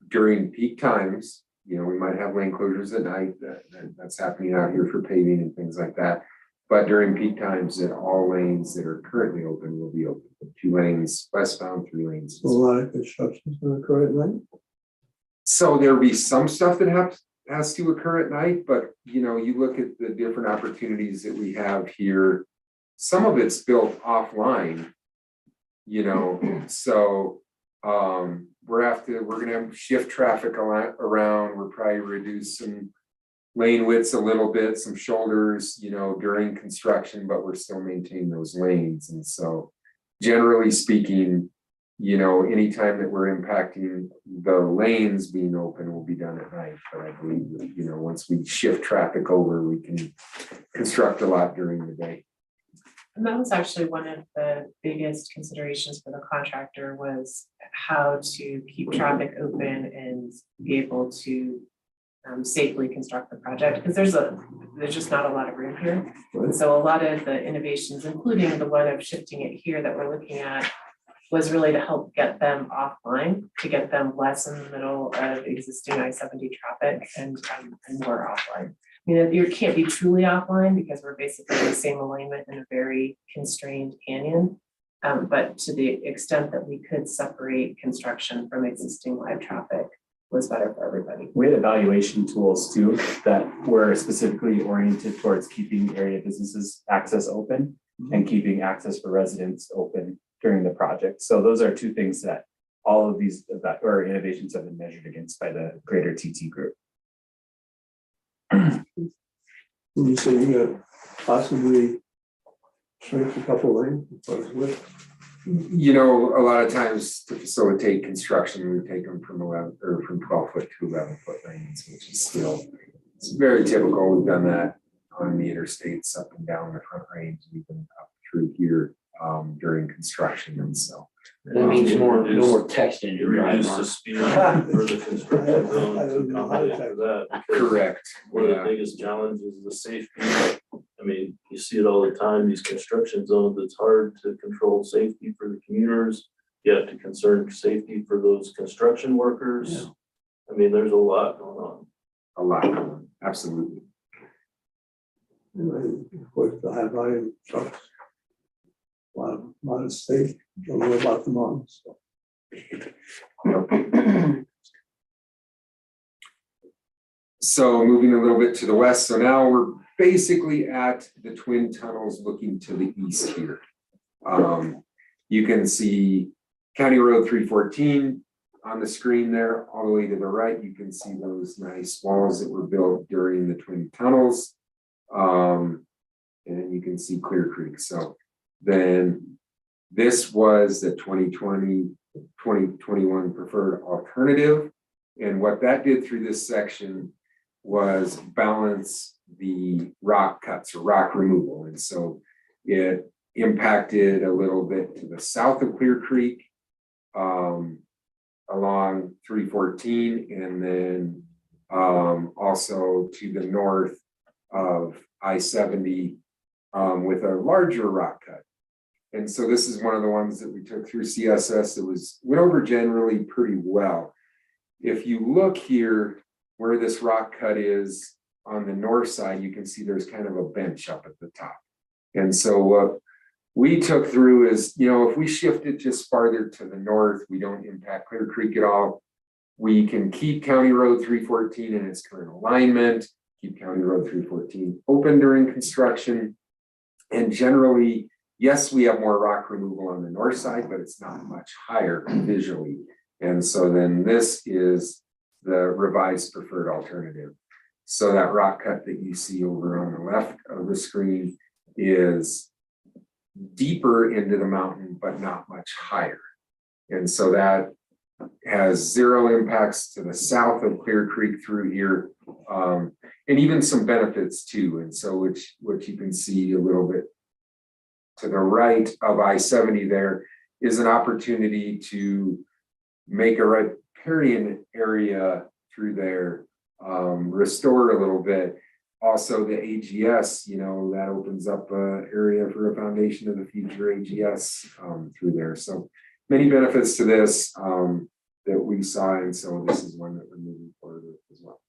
during peak times, we might have lane closures at night, that's happening out here for paving and things like that. But during peak times, that all lanes that are currently open will be open. 2 lanes westbound, 3 lanes. A lot of construction is going to occur at night. So there'll be some stuff that has to occur at night, but you look at the different opportunities that we have here. Some of it's built offline, so we're gonna have shift traffic around. We're probably reduce some lane widths a little bit, some shoulders, during construction, but we're still maintaining those lanes. And so generally speaking, anytime that we're impacting the lanes being open will be done at night. But I believe that, once we shift traffic over, we can construct a lot during the day. And that was actually one of the biggest considerations for the contractor, was how to keep traffic open and be able to safely construct the project, because there's just not a lot of room here. And so a lot of the innovations, including the one of shifting it here that we're looking at, was really to help get them offline, to get them less in the middle of existing I-70 traffic and more offline. I mean, you can't be truly offline because we're basically in the same alignment in a very constrained canyon. But to the extent that we could separate construction from existing live traffic was better for everybody. We had evaluation tools too that were specifically oriented towards keeping area businesses access open and keeping access for residents open during the project. So those are 2 things that all of these innovations have been measured against by the greater TT group. You say you're gonna possibly shrink a couple lanes as far as width? A lot of times to facilitate construction, we take them from 12 foot to 11 foot lanes, which is still, it's very typical. We've done that on the interstates up and down the Front Range, even up through here during construction. And so That means no more texting You to drive reduce on. the speed for the construction zone I to don't know how to accommodate for that. because correct. One of the Yeah. biggest challenges is the safety. I mean, you see it all the time, these construction zones, it's hard to control safety for the commuters. You have to concern safety for those construction workers. I mean, there's a lot going on. A lot. Absolutely. Of course, the high volume trucks. A lot of state, don't know about the mountains. So moving a little bit to the west. So now we're basically at the twin tunnels looking to the east here. You can see County Road 314 on the screen there. All the way to the right, you can see those nice walls that were built during the twin tunnels. And you can see Clear Creek. So then this was the 2020-2021 preferred alternative. And what that did through this section was balance the rock cuts or rock removal. And so it impacted a little bit to the south of Clear Creek, along 314, and then also to the north of I-70 with a larger rock cut. And so this is one of the ones that we took through CSS. It went over generally pretty well. If you look here where this rock cut is on the north side, you can see there's kind of a bench up at the top. And so what we took through is, if we shift it just farther to the north, we don't impact Clear Creek at all. We can keep County Road 314 in its current alignment, keep County Road 314 open during construction. And generally, yes, we have more rock removal on the north side, but it's not much higher visually. And so then this is the revised preferred alternative. So that rock cut that you see over on the left of the screen is deeper into the mountain, but not much higher. And so that has zero impacts to the south of Clear Creek through here, and even some benefits too. And so which you can see a little bit to the right of I-70 there is an opportunity to make a riparian area through there, restore a little bit. Also the AGS, that opens up an area for a foundation of the future AGS through there. So many benefits to this that we saw, and so this is one that we're moving forward with as well.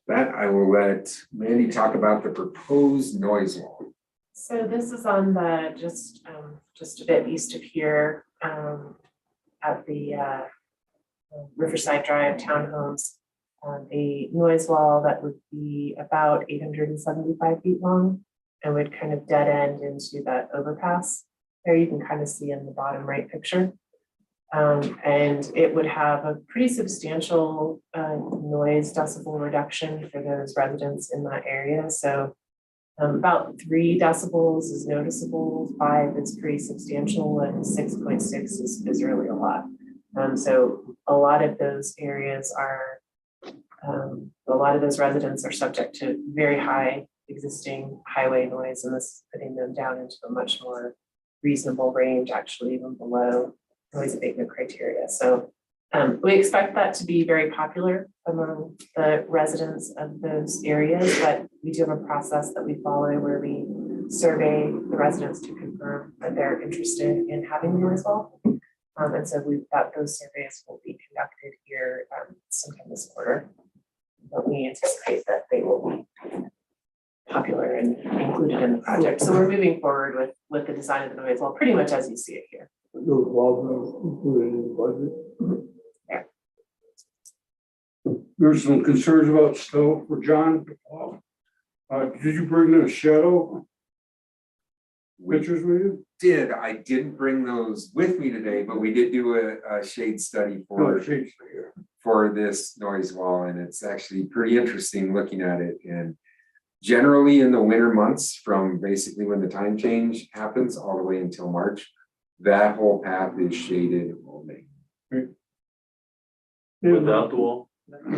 That I will let Mandy talk about the proposed noise wall. So this is on the, just a bit east of here, at the Riverside Drive townhomes. The noise wall that would be about 875 feet long and would kind of dead end into that overpass. There you can kind of see in the bottom right picture. And it would have a pretty substantial noise decibel reduction for those residents in that area. So about 3 decibels is noticeable, 5 is pretty substantial, and 6.6 is really a lot. So a lot of those areas are, a lot of those residents are subject to very high existing highway noise, and this is putting them down into a much more reasonable range, actually even below noise abatement criteria. So we expect that to be very popular among the residents of those areas, but we do have a process that we follow where we survey the residents to confirm that they're interested in having the noise wall. And so those surveys will be conducted here sometime this quarter. But we anticipate that they will be popular and included in the project. So we're moving forward with the design of the noise wall pretty much as you see it here. Those walls are included in the budget. There's some concerns about snow for John. Did you bring the shadow pictures with you? I didn't bring those with me today, but we did do a shade study for this noise wall, and it's actually pretty interesting looking at it. And generally in the winter months, from basically when the time change happens all the way until March, that whole path is shaded all day. Without the wall?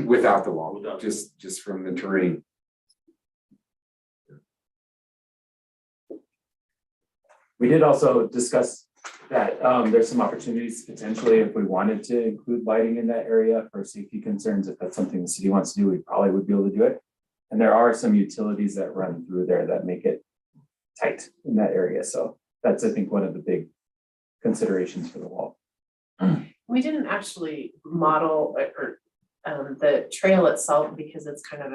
Without the wall, Without. just from the terrain. We did also discuss that there's some opportunities potentially if we wanted to include lighting in that area for safety concerns. If that's something the city wants to do, we probably would be able to do it. And there are some utilities that run through there that make it tight in that area. So that's, I think, one of the big considerations for the wall. We didn't actually model the trail itself because it's kind of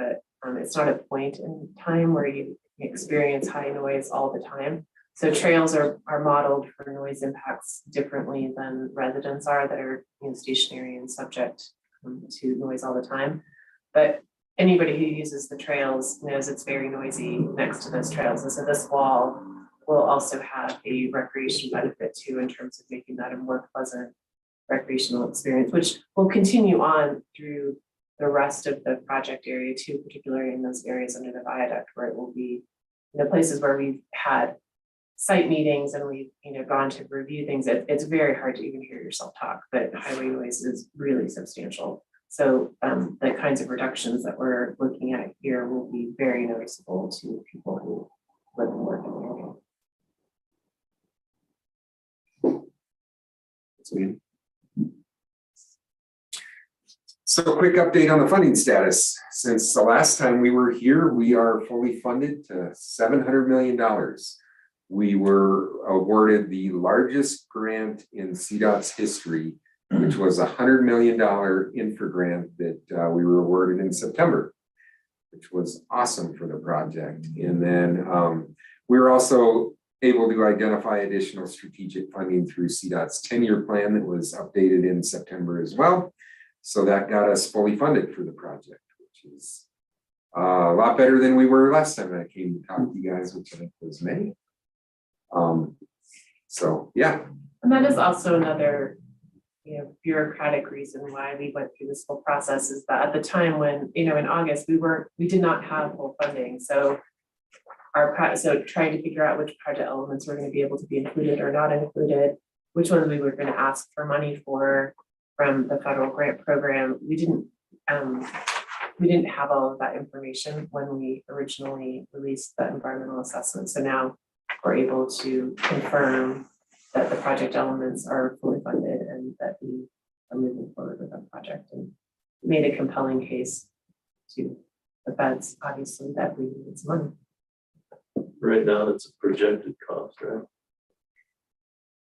it's not a point in time where you experience high noise all the time. So trails are modeled for noise impacts differently than residents are that are stationary and subject to noise all the time. But anybody who uses the trails knows it's very noisy next to those trails. And so this wall will also have a recreation benefit too, in terms of making that a more pleasant recreational experience, which will continue on through the rest of the project area too, particularly in those areas under the viaduct where it will be, places where we've had site meetings and we've, gone to review things, it's very hard to even hear yourself talk, but highway noise is really substantial. So the kinds of reductions that we're looking at here will be very noticeable to people who live and work in the area. So a quick update on the funding status. Since the last time we were here, we are fully funded to $700 million. We were awarded the largest grant in CDOT's history, which was a $100 million infra grant that we were awarded in September, which was awesome for the project. And then we were also able to identify additional strategic funding through CDOT's 10-year plan that was updated in September as well. So that got us fully funded for the project, which is a lot better than we were last time I came to talk to you guys, which I think was May. So yeah. And that is also another, bureaucratic reason why we went through this whole process is that at the time when, in August, we did not have full funding. So so trying to figure out which project elements were going to be able to be included or not included, which ones we were going to ask for money for from the federal grant program. We didn't have all of that information when we originally released the environmental assessment. So now we're able to confirm that the project elements are fully funded and that we are moving forward with that project, and made a compelling case to the feds, obviously, that we needed some money. Right now, it's a projected cost, right?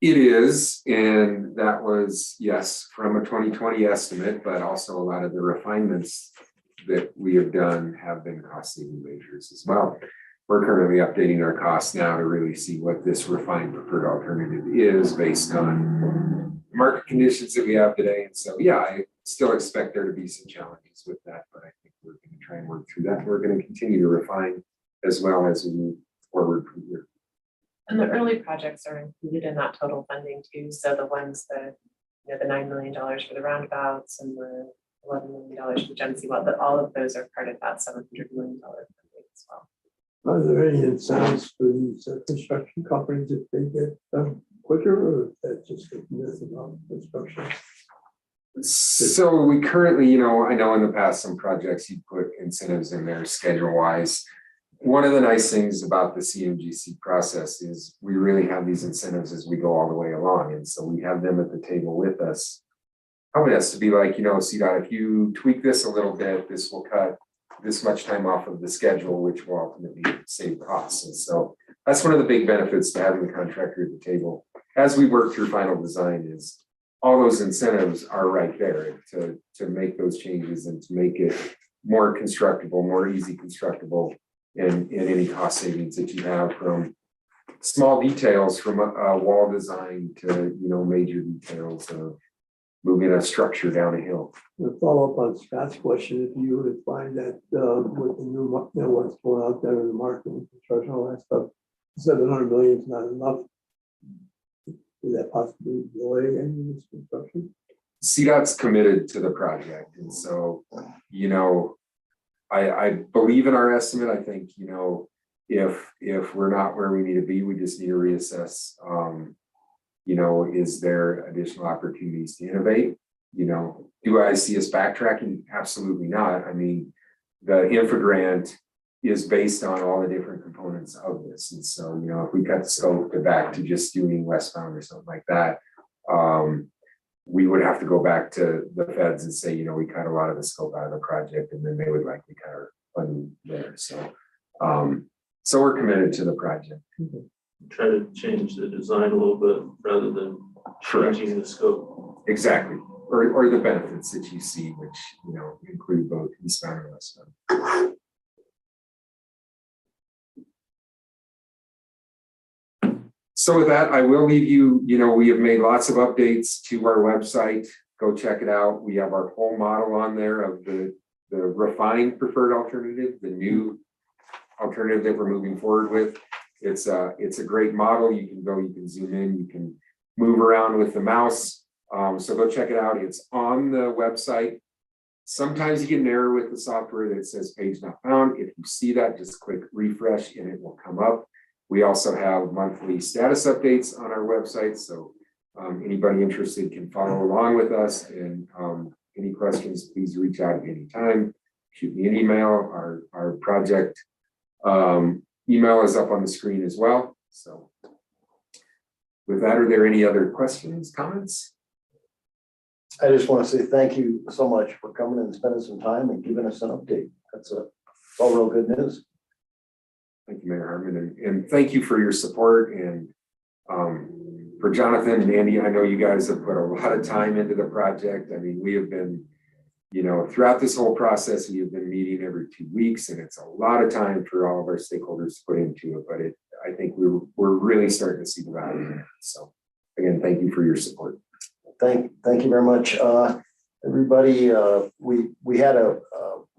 It is, and that was, yes, from a 2020 estimate, but also a lot of the refinements that we have done have been cost saving measures as well. We're currently updating our costs now to really see what this refined preferred alternative is based on market conditions that we have today. And so, yeah, I still expect there to be some challenges with that, but I think we're going to try and work through that. We're going to continue to refine as well as we move forward from here. And the early projects are included in that total funding too. So the ones that, the $9 million for the roundabouts and the $11 million for Genesee Well, but all of those are part of that $700 million funding as well. Are there any incentives for these construction companies if they get done quicker, or is that just a myth about construction? So we currently, I know in the past some projects you put incentives in there schedule wise. One of the nice things about the CMGC process is we really have these incentives as we go all the way along. And so we have them at the table with us, helping us to be like, CDOT, if you tweak this a little bit, this will cut this much time off of the schedule, which will ultimately save costs. And so that's one of the big benefits to having the contractor at the table. As we work through final design is all those incentives are right there to make those changes and to make it more constructible, more easy constructible. And any cost savings that you have from small details from a wall design to, major details of moving a structure down a hill. To follow up on Scott's question, if you would find that with the new, what's going out there in the market and construction, all that stuff, $700 million is not enough. Is that possibly delay any of this construction? CDOT's committed to the project. And so, I believe in our estimate. I think, if we're not where we need to be, we just need to reassess, is there additional opportunities to innovate? Do I see us backtracking? Absolutely not. I mean, the infra grant is based on all the different components of this. And so, if we cut the scope back to just doing westbound or something like that, we would have to go back to the feds and say, we cut a lot of the scope out of the project, and then they would likely cut our funding there. So, so we're committed to the project. Try to change the design a little bit rather than changing the scope. Exactly. Or the benefits that you see, which, include both eastbound and westbound. So with that, I will leave you, we have made lots of updates to our website. Go check it out. We have our whole model on there of the refined preferred alternative, the new alternative that we're moving forward with. It's a great model. You can zoom in, you can move around with the mouse. So go check it out. It's on the website. Sometimes you get an error with the software that says page not found. If you see that, just click refresh and it will come up. We also have monthly status updates on our website, so anybody interested can follow along with us, and any questions, please reach out at any time. Shoot me an email. Our project email is up on the screen as well. So with that, are there any other questions, comments? I just want to say thank you so much for coming and spending some time and giving us an update. It's all real good news. Thank you, Mayor Harmon, and thank you for your support, and for Jonathan and Andy, I know you guys have put a lot of time into the project. I mean, we have been, throughout this whole process, we have been meeting every 2 weeks, and it's a lot of time for all of our stakeholders to put into it, but I think we're really starting to see the value in it. So again, thank you for your support. Thank you very much. Everybody, we had a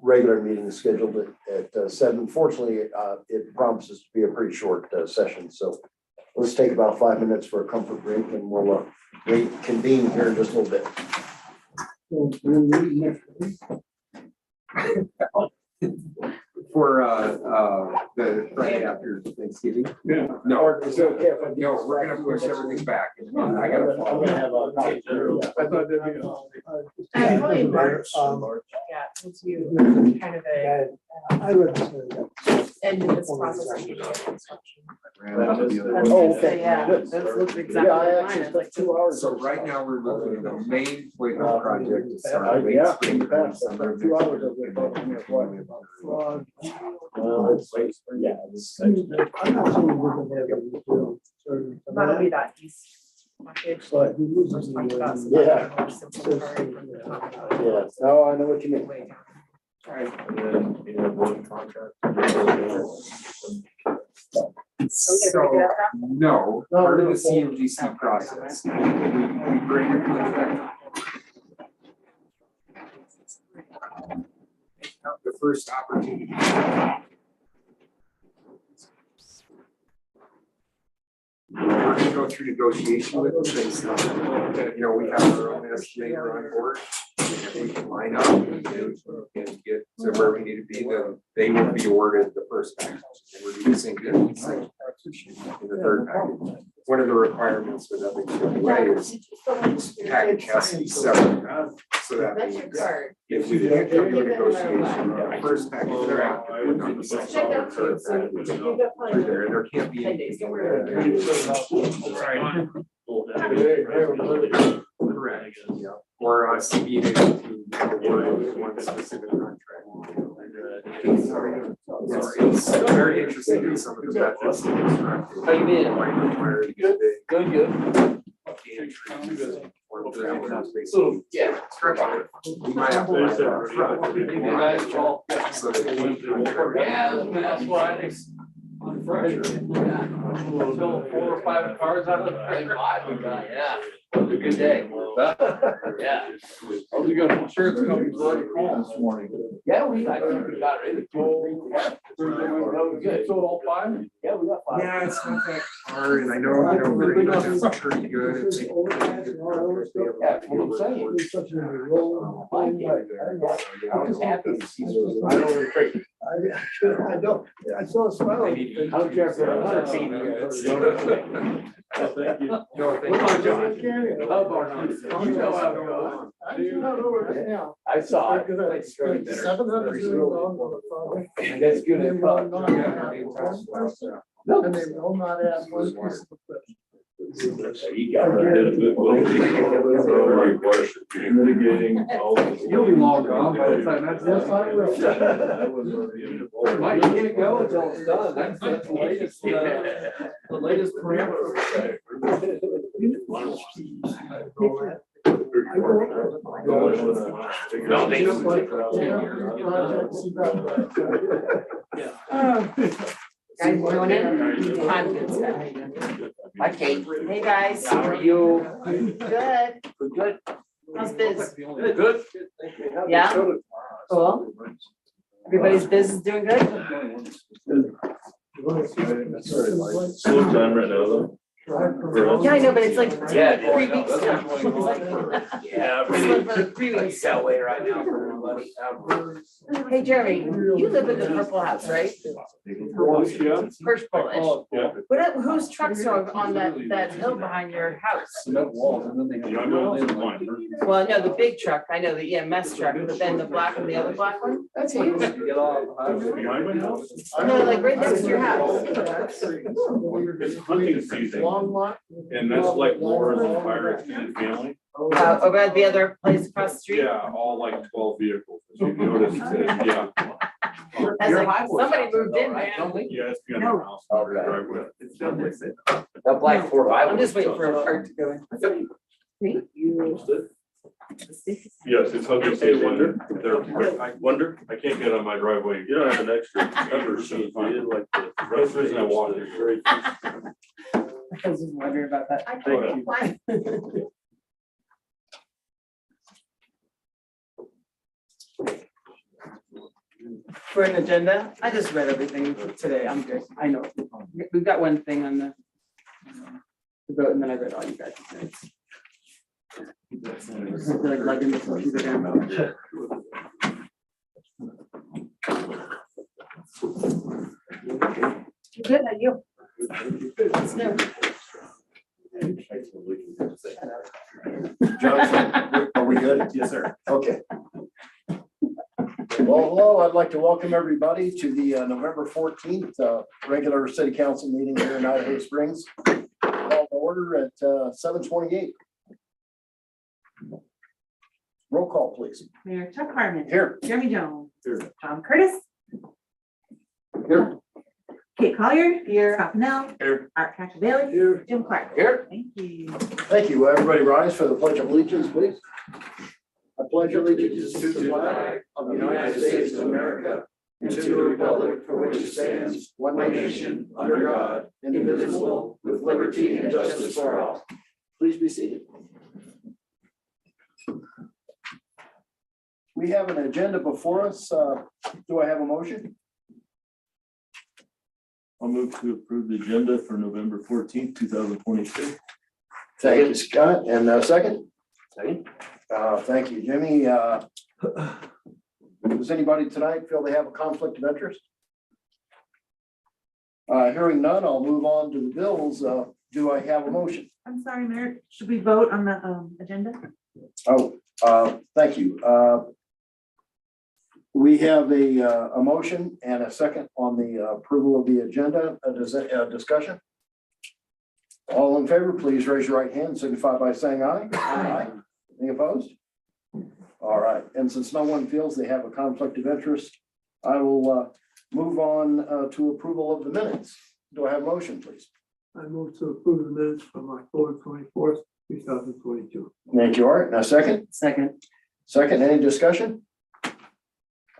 regular meeting scheduled at 7. Fortunately, it promises to be a pretty short session. So let's take about 5 minutes for a comfort break, and we'll reconvene here in just a little bit. For the Friday after Thanksgiving? Yeah. No, we're gonna push everything back. I gotta follow. I thought that'd be. Probably in March. Yeah, once you kind of I read this. end of this process of getting it construction. Oh, okay. Yeah, Good. that's looks Yeah, exactly I like mine. actually It's like spent 2 hours. So right now, we're looking at the main point of the project to start late Yeah, spring. past summer of 2 next hours year. of it, talking about fraud. Yeah, I'm not saying we're gonna have it, so, That'll be that east package. but we lose Let's talk about some Yeah. more simple part from the top down. yeah. No, I know what you mean. Way down. And then you have one contract. So, no, part of the CMGC process, we bring a contract. The first opportunity. We're gonna go through negotiation with them, based on, we have our own estimator on board. If we can line up and get to where we need to be, then they will be awarded the first package. And we're using it in the third package. One of the requirements with FHWA is package has to be separate. So that That's your means card. if we can't come to a negotiation, the first package they're after, we're not the second Check or out third too, so package. you got Through plenty. there, and there can't be 10 days. anything correct, yeah, or us being able to award one specific contract. It's very interesting in some of the methods. How you been? Good. Yeah. We might have to line it up front. So that That's why. On Friday. So 4 or 5 cars out of the 5 we got, yeah. It was a good day. Yeah. How's it going? Sure, it's gonna be bloody cool this morning. Yeah, I think we got rid of 2 Good. Sold all 5? Yeah, we got 5. yeah, it's not that hard, and I know, Green is pretty good. It's Yeah, that's what I'm saying. It's such a role. I was happy to see this. I don't, I saw a smile. How's Jeffrey? Thank you. No, thank you. You know how it goes. I saw it. $700 on the project. That's good. They will not Yeah, have I mean, one person, No. and they will not have one piece of equipment. You got mitigating all. You'll be long gone by the time that's. Yes, I will. Mike, you can't go until it's done. That's the latest, the latest parameter. No, they Just like, Guys, doing it? I'm good. Scott. Hi, Kate. Hey, guys. How are you? Good. Good. How's biz? Good. Yeah? Cool. Everybody's biz is doing good? Slow time right now, though. Yeah, I know, but it's like Yeah, 3 weeks now. Yeah, It's like 3 like weeks. that way right now for everybody. Hey, Jeremy, you live in the purple house, right? First Polish. Yeah. Whose trucks are on that hill behind your house? Cement walls and then they. Well, no, the big truck, I know the EMS truck, but then the black and the other black one? That's easy. Behind my house? No, like right next to your house. It's hunting season, Long lot. and that's like Laura's entire extended family. Over at the other place across the street? Yeah, all like 12 vehicles. If you notice, yeah. I was like, somebody moved in, man. Yeah, it's behind my house. Driveway. That black Ford. I'm just waiting for a cart to go in. Yes, it's hunting season. I wonder, I can't get on my driveway. You don't have an extra cover sheet, do you, like the. That's the reason I walked it. I was just wondering about that. Thank you. For an agenda, I just read everything today, I'm good, I know. We've got one thing on the vote, and then I read all you guys' notes. I feel like lugging the computer down. Good, how you? It's new. Johnson, are we good? Yes, sir. Okay. Well, hello, I'd like to welcome everybody to the November 14th regular city council meeting here in Idaho Springs. Call to order at 7:28. Roll call, please. Mayor Chuck Harmon. Here. Jeremy Jones. Here. John Curtis. Here. Kate Collier. Here. Scott Pennell. Here. Art Cacavelli. Here. Jim Clark. Here. Thank you. Thank you. Everybody rise for the pledge of allegiance, please. I pledge allegiance to the flag of the United States of America and to the republic for which it stands, one nation, under God, indivisible, with liberty and justice for all. Please be seated. We have an agenda before us. Do I have a motion? I'll move to approve the agenda for November 14th, 2022. Thank you, Scott. And a second? Second. Thank you, Jimmy. Does anybody tonight feel they have a conflict of interest? Hearing none, I'll move on to the bills. Do I have a motion? I'm sorry, Mayor. Should we vote on the agenda? Oh, thank you. We have a motion and a second on the approval of the agenda. Discussion? All in favor, please raise your right hand and signify by saying aye. Aye. Any opposed? All right, and since no one feels they have a conflict of interest, I will move on to approval of the minutes. Do I have a motion, please? I move to approve the minutes from October 24th, 2022. Thank you, Art. Now, second? Second, Second, any discussion?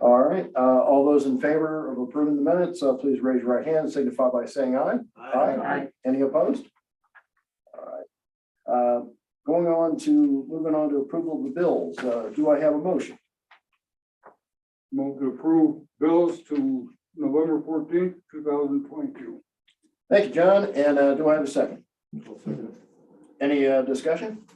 All right, all those in favor of approving the minutes, please raise your right hand and signify by saying aye. Aye. Any opposed? All right. Moving on to approval of the bills. Do I have a motion? Move to approve bills to November 14th, 2022. Thank you, John. And do I have a second? Any discussion?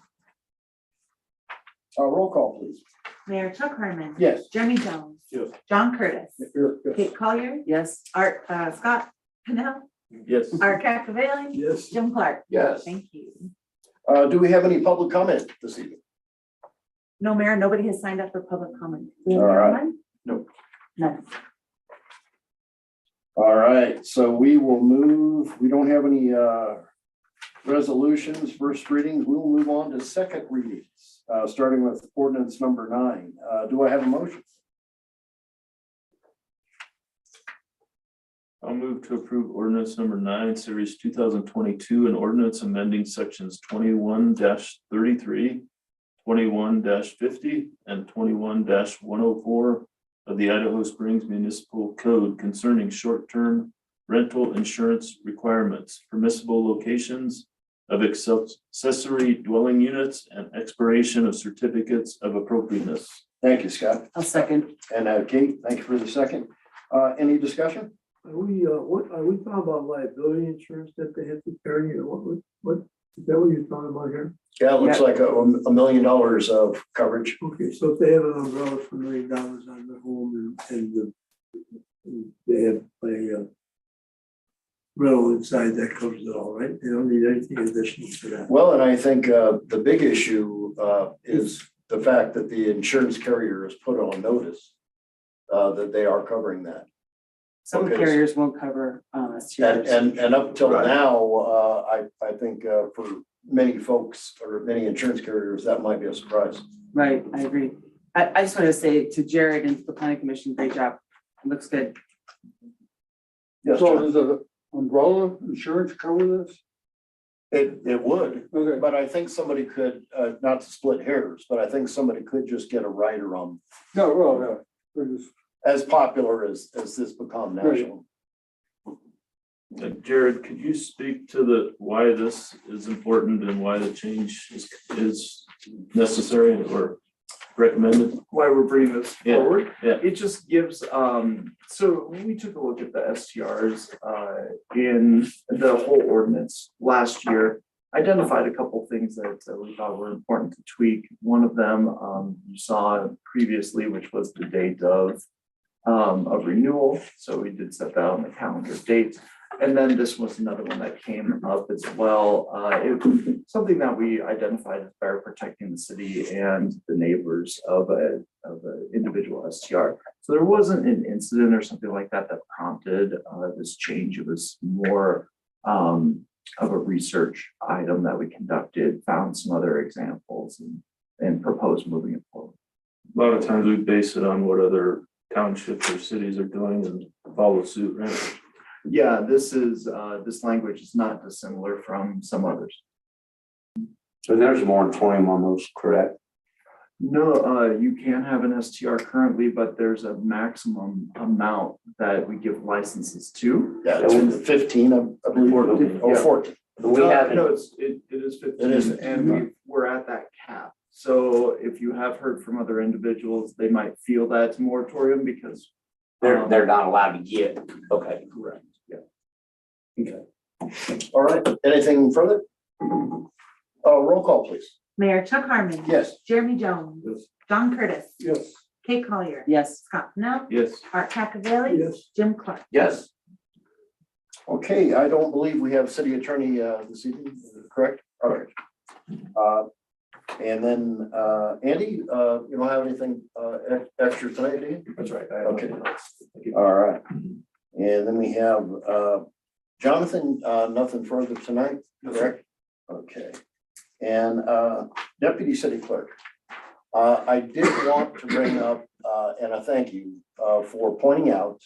Roll call, please. Mayor Chuck Harmon. Yes. Jeremy Jones. Yes. John Curtis. Here. Kate Collier. yes, Art, Scott Pennell. Yes. Art Cacavelli. Yes. Jim Clark. Yes. Thank you. Do we have any public comment this evening? No, Mayor, nobody has signed up for public comment. All right. None? Nope. None. All right, so we will move, we don't have any resolutions, first readings. We will move on to second readings, starting with ordinance number 9. Do I have a motion? I'll move to approve ordinance number 9, series 2022, and ordinance amending sections 21-33, 21-50, and 21-104 of the Idaho Springs Municipal Code concerning short-term rental insurance requirements, permissible locations of accessory dwelling units, and expiration of certificates of appropriateness. Thank you, Scott. I'll second. And Kate, thank you for the second. Any discussion? are we talking about liability insurance that they have to carry, or what, is that what you're talking about here? Yeah, it looks like $1 million of coverage. Okay, so if they have an umbrella for $1 million on their home and they have a rental inside, that covers it all, right? They don't need anything additional for that. Well, and I think the big issue is the fact that the insurance carrier has put on notice that they are covering that. Some Okay. carriers won't cover STRs. And up till Right. now, I think for many folks or many insurance carriers, that might be a surprise. Right, I agree. I just wanted to say to Jared and to the planning commission, great job. It looks good. Yes, So John. does the umbrella insurance cover this? It would, Okay. but I think somebody could, not to split hairs, but I think somebody could just get a rider on, No, well, yeah. We're just- as popular as this become national. Jared, could you speak to why this is important and why the change is necessary or recommended? Why we're bringing this Yeah, forward. yeah. It just gives, so when we took a look at the STRs in the whole ordinance last year, identified a couple things that we thought were important to tweak. One of them you saw previously, which was the date of renewal. So we did set that on the calendar date. And then this was another one that came up as well. Something that we identified as better protecting the city and the neighbors of an individual STR. So there wasn't an incident or something like that that prompted this change. It was more of a research item that we conducted, found some other examples and proposed moving it forward. A lot of times we base it on what other townships or cities are doing and follow suit, right? Yeah, this language is not dissimilar from some others. So there's a moratorium on those, correct? No, you can have an STR currently, but there's a maximum amount that we give licenses to. Yeah, it's 15, I believe. 14, Oh, yeah. 14. We haven't, No, it is 15 It is. and we're at that cap. So if you have heard from other individuals, they might feel that it's a moratorium because. they're not allowed to get, okay. Correct, yeah. All right, anything further? Roll call, please. Mayor Chuck Harmon. Yes. Jeremy Jones. Yes. John Curtis. Yes. Kate Collier. Yes. Scott Pennell. Yes. Art Cacavelli. Yes. Jim Clark. Yes. Okay, I don't believe we have city attorney this evening, correct? All right. And then, Andy, you don't have anything extra tonight, do you? That's right. Okay. All right. And then we have Jonathan, nothing further tonight, correct? Okay. And Deputy City Clerk, I did want to bring up, and I thank you for pointing out,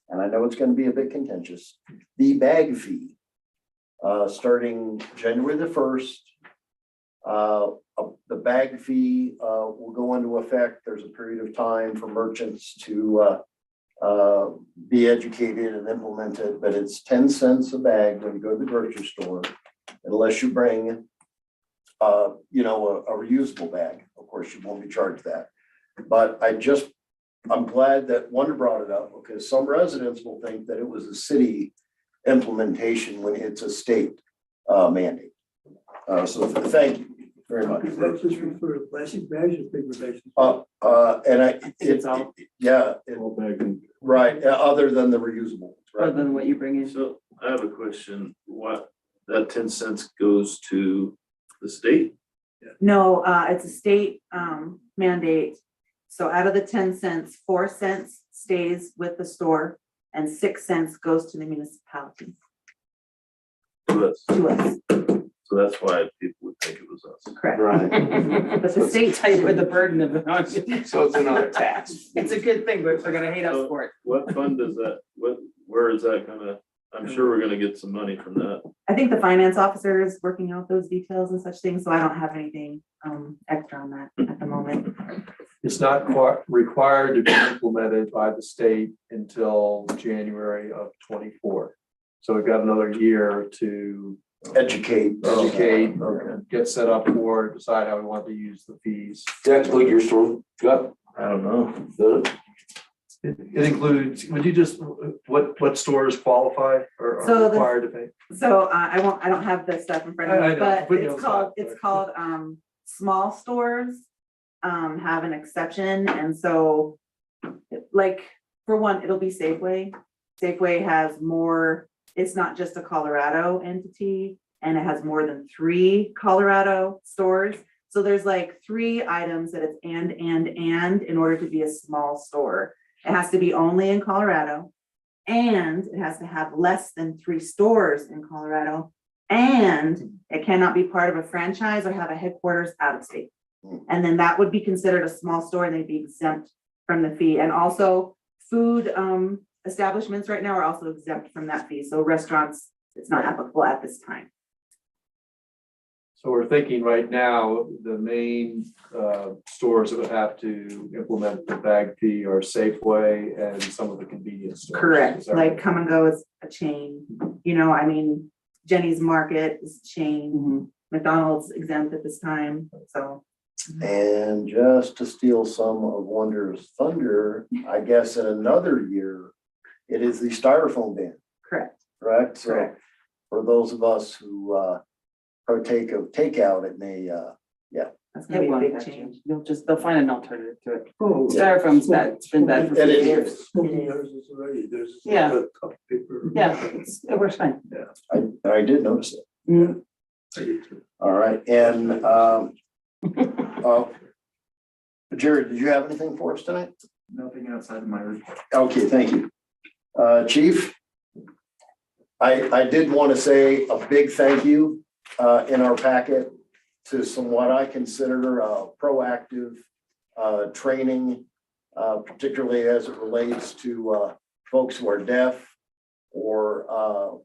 and I know it's going to be a bit contentious, the bag fee. Starting January the 1st, the bag fee will go into effect. There's a period of time for merchants to be educated and implemented, but it's 10 cents a bag when you go to the grocery store, unless you bring a reusable bag. Of course, you won't be charged that. But I'm glad that Wonder brought it up, because some residents will think that it was a city implementation when it's a state mandate. So thank you very much. Is that just for plastic bags or paper bags? And It's all right, other than the reusable. other Right. than what you bring in. So I have a question. What, that 10 cents goes to the state? No, it's a state mandate. So out of the 10 cents, 4 cents stays with the store and 6 cents goes to the municipality, To us. to us, So that's why people would think it was us. correct? Right. But the state, Tell you with the burden of it on you. So it's another tax. It's a good thing, but they're gonna hate us for it. What fund does that, where is that gonna, I'm sure we're gonna get some money from that. I think the finance officer is working out those details and such things, so I don't have anything extra on that at the moment. It's not quite required to be implemented by the state until January of 24. So we've got another year to Educate. educate, Okay. get set up for it, decide how we want to use the fees. That's what your store got, I don't know. good. It includes, would you just, what stores qualify or So are the- required to pay? So I don't have this stuff in front of I me, know, but put you on the spot, it's called, small stores. Have an exception, and so, like, for one, it'll be Safeway. Safeway has more, it's not just a Colorado entity, and it has more than 3 Colorado stores. So there's like 3 items that it's and in order to be a small store. It has to be only in Colorado, and it has to have less than 3 stores in Colorado, and it cannot be part of a franchise or have a headquarters out of state. And then that would be considered a small store and they'd be exempt from the fee. And also food establishments right now are also exempt from that fee. So restaurants, it's not applicable at this time. So we're thinking right now, the main stores that would have to implement the bag fee are Safeway and some of the convenience stores. Correct, Is that like right? Come and Go is a chain, you know, I mean, Jenny's Market is a chain, McDonald's exempt at this time, so. And just to steal some of Wonder's thunder, I guess in another year, it is the styrofoam ban, Correct, correct? So correct. for those of us who partake of takeout, it may, That's gonna be a big change. They'll find an alternative to it. Oh, Styrofoam's bad, it's been bad for It is. years. Smoking yours is already, there's. Yeah. a cup paper. Yeah, it works fine. I did notice it. Mm. All right, and Jared, did you have anything for us tonight? Nothing outside of my report. Okay, thank you. Chief, I did want to say a big thank you in our packet to some what I consider proactive training, particularly as it relates to folks who are deaf or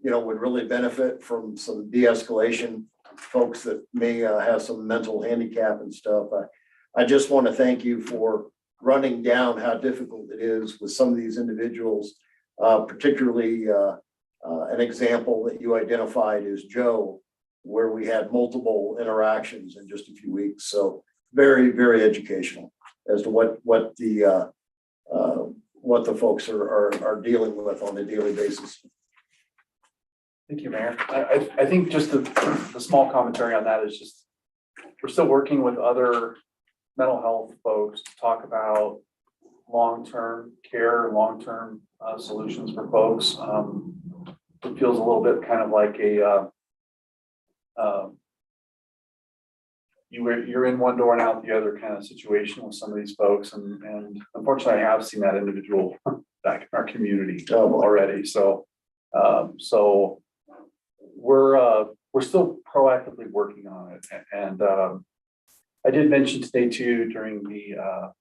would really benefit from some de-escalation, folks that may have some mental handicap and stuff. I just want to thank you for running down how difficult it is with some of these individuals, particularly an example that you identified is Joe, where we had multiple interactions in just a few weeks. So very, very educational as to what the folks are dealing with on a daily basis. Thank you, Mayor. I think just the small commentary on that is just, we're still working with other mental health folks to talk about long-term care, long-term solutions for folks. It feels a little bit kind of like you're in one door and out the other kind of situation with some of these folks. And unfortunately, I have seen that individual back in our community already. So we're still proactively working on it. And I did mention today too, during the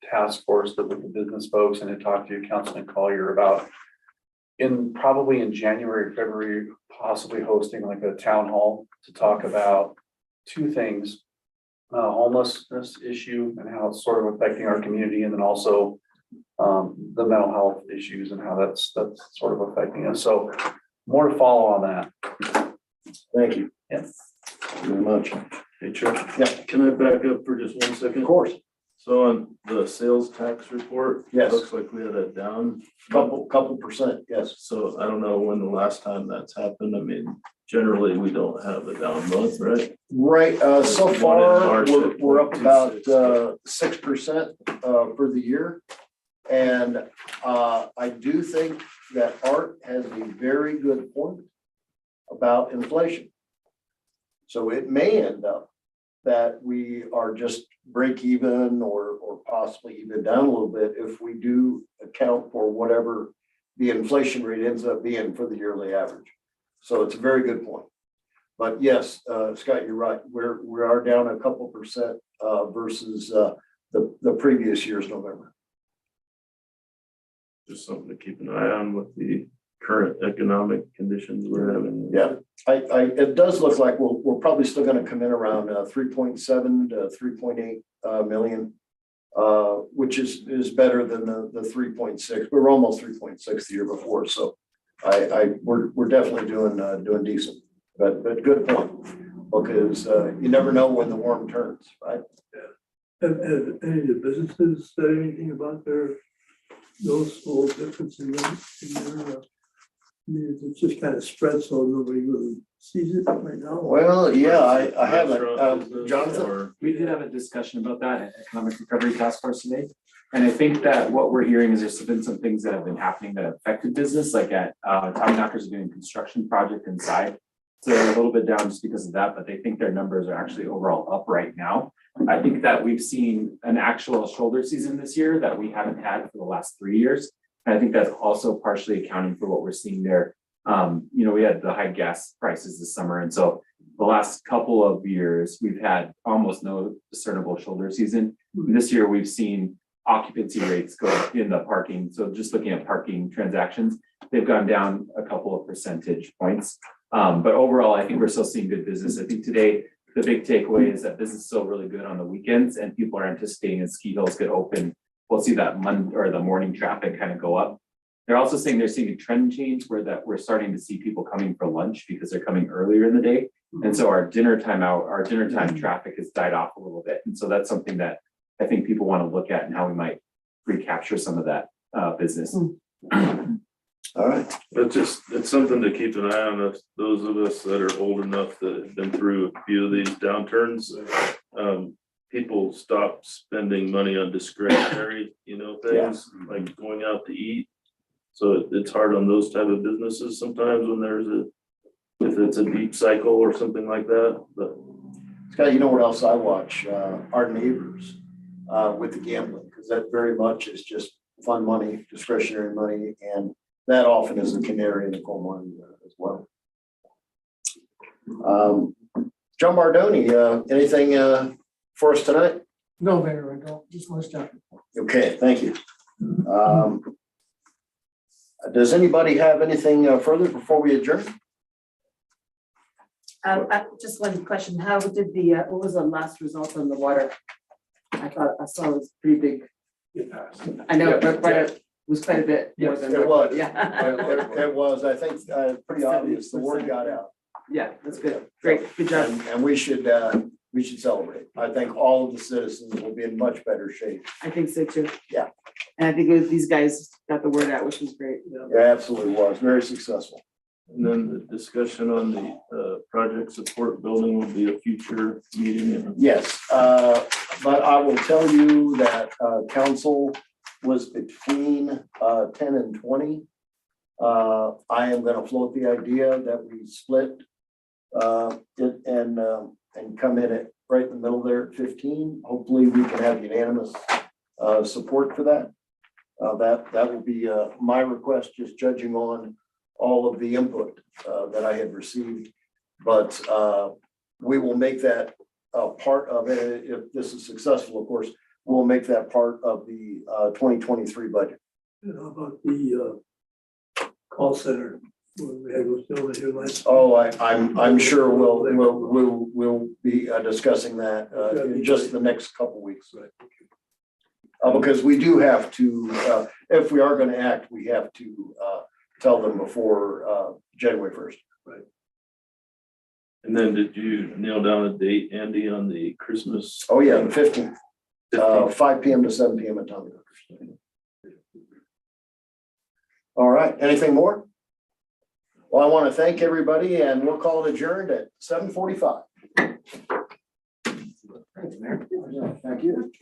task force that with the business folks, and I talked to Councilman Collier about probably in January, February, possibly hosting like a town hall to talk about 2 things, homelessness issue and how it's sort of affecting our community, and then also the mental health issues and how that's sort of affecting us. So more to follow on that. Thank you. Yes. Thank you very much. Hey, Chuck. Yeah. Can I back up for just 1 second? Of course. So on the sales tax report, Yes. looks like we had a down. Couple percent, yes. So I don't know when the last time that's happened. I mean, generally, we don't have a down month, right? Right, so One in far, March we're at up about 0.26. 6% for the year. And I do think that Art has a very good point about inflation. So it may end up that we are just break even or possibly even down a little bit if we do account for whatever the inflation rate ends up being for the yearly average. So it's a very good point. But yes, Scott, you're right. We are down a couple percent versus the previous year's November. Just something to keep an eye on with the current economic conditions we're having. Yeah, it does look like we're probably still gonna come in around 3.7 to 3.8 million, which is better than the 3.6. We were almost 3.6 the year before, so we're definitely doing decent. But good point, because you never know when the worm turns, right? Have any of the businesses said anything about their noticeable difference in their, I mean, it's just kind of spread, so nobody really sees it right now. Well, yeah, I haven't, Restaurant business Jonathan? or- We did have a discussion about that at Economic Recovery Task Force today. And I think that what we're hearing is there's been some things that have been happening that have affected business, like at Tommy Knockers are doing a construction project inside. So they're a little bit down just because of that, but they think their numbers are actually overall up right now. I think that we've seen an actual shoulder season this year that we haven't had for the last 3 years. And I think that's also partially accounting for what we're seeing there. You know, we had the high gas prices this summer, and so the last couple of years, we've had almost no discernible shoulder season. This year, we've seen occupancy rates go up in the parking. So just looking at parking transactions, they've gone down a couple of percentage points. But overall, I think we're still seeing good business. I think today, the big takeaway is that business is still really good on the weekends, and people are anticipating as ski hills get open, we'll see that the morning traffic kind of go up. They're also saying they're seeing a trend change where that we're starting to see people coming for lunch because they're coming earlier in the day. And so our dinner time traffic has died off a little bit. And so that's something that I think people want to look at and how we might recapture some of that business. All right, It's something to keep an eye on, if those of us that are old enough that have been through a few of these downturns. People stop spending money on discretionary, things like going out to eat. So it's hard on those type of businesses sometimes when if it's a deep cycle or something like that, but. Scott, you know what else I watch? Our neighbors with the gambling, because that very much is just fun money, discretionary money, and that often is a canary in the coal mine as well. John Bardoni, anything for us tonight? No, Mayor, I don't, just my stuff. Okay, thank you. Does anybody have anything further before we adjourn? Just one question, how did what was the last result on the water? I saw it was pretty big. I know, but it was quite a bit more than. It was. Yeah. It was, I think, pretty obvious. The word got out. Yeah, that's good. Great, good job. And we should celebrate. I think all of the citizens will be in much better shape. I think so too. Yeah. And I think these guys got the word out, which was great. It absolutely was, very successful. And then the discussion on the project support building will be a future meeting. Yes, but I will tell you that council was between 10 and 20. I am gonna float the idea that we split it and come in at right in the middle there at 15. Hopefully we can have unanimous support for that. That will be my request, just judging on all of the input that I had received. But we will make that a part of it. If this is successful, of course, we'll make that part of the 2023 budget. And how about the call center? When we had those over here last. Oh, I'm sure we'll be discussing that in just the next couple weeks. Because we do have to, if we are going to act, we have to tell them before January 1st. Right. And then did you nail down a date, Andy, on the Christmas? Oh, yeah, the 15th, 5 p.m. to 7 p.m. at Tommy Knockers. All right, anything more? Well, I want to thank everybody, and we'll call it adjourned at 7:45. Thank you.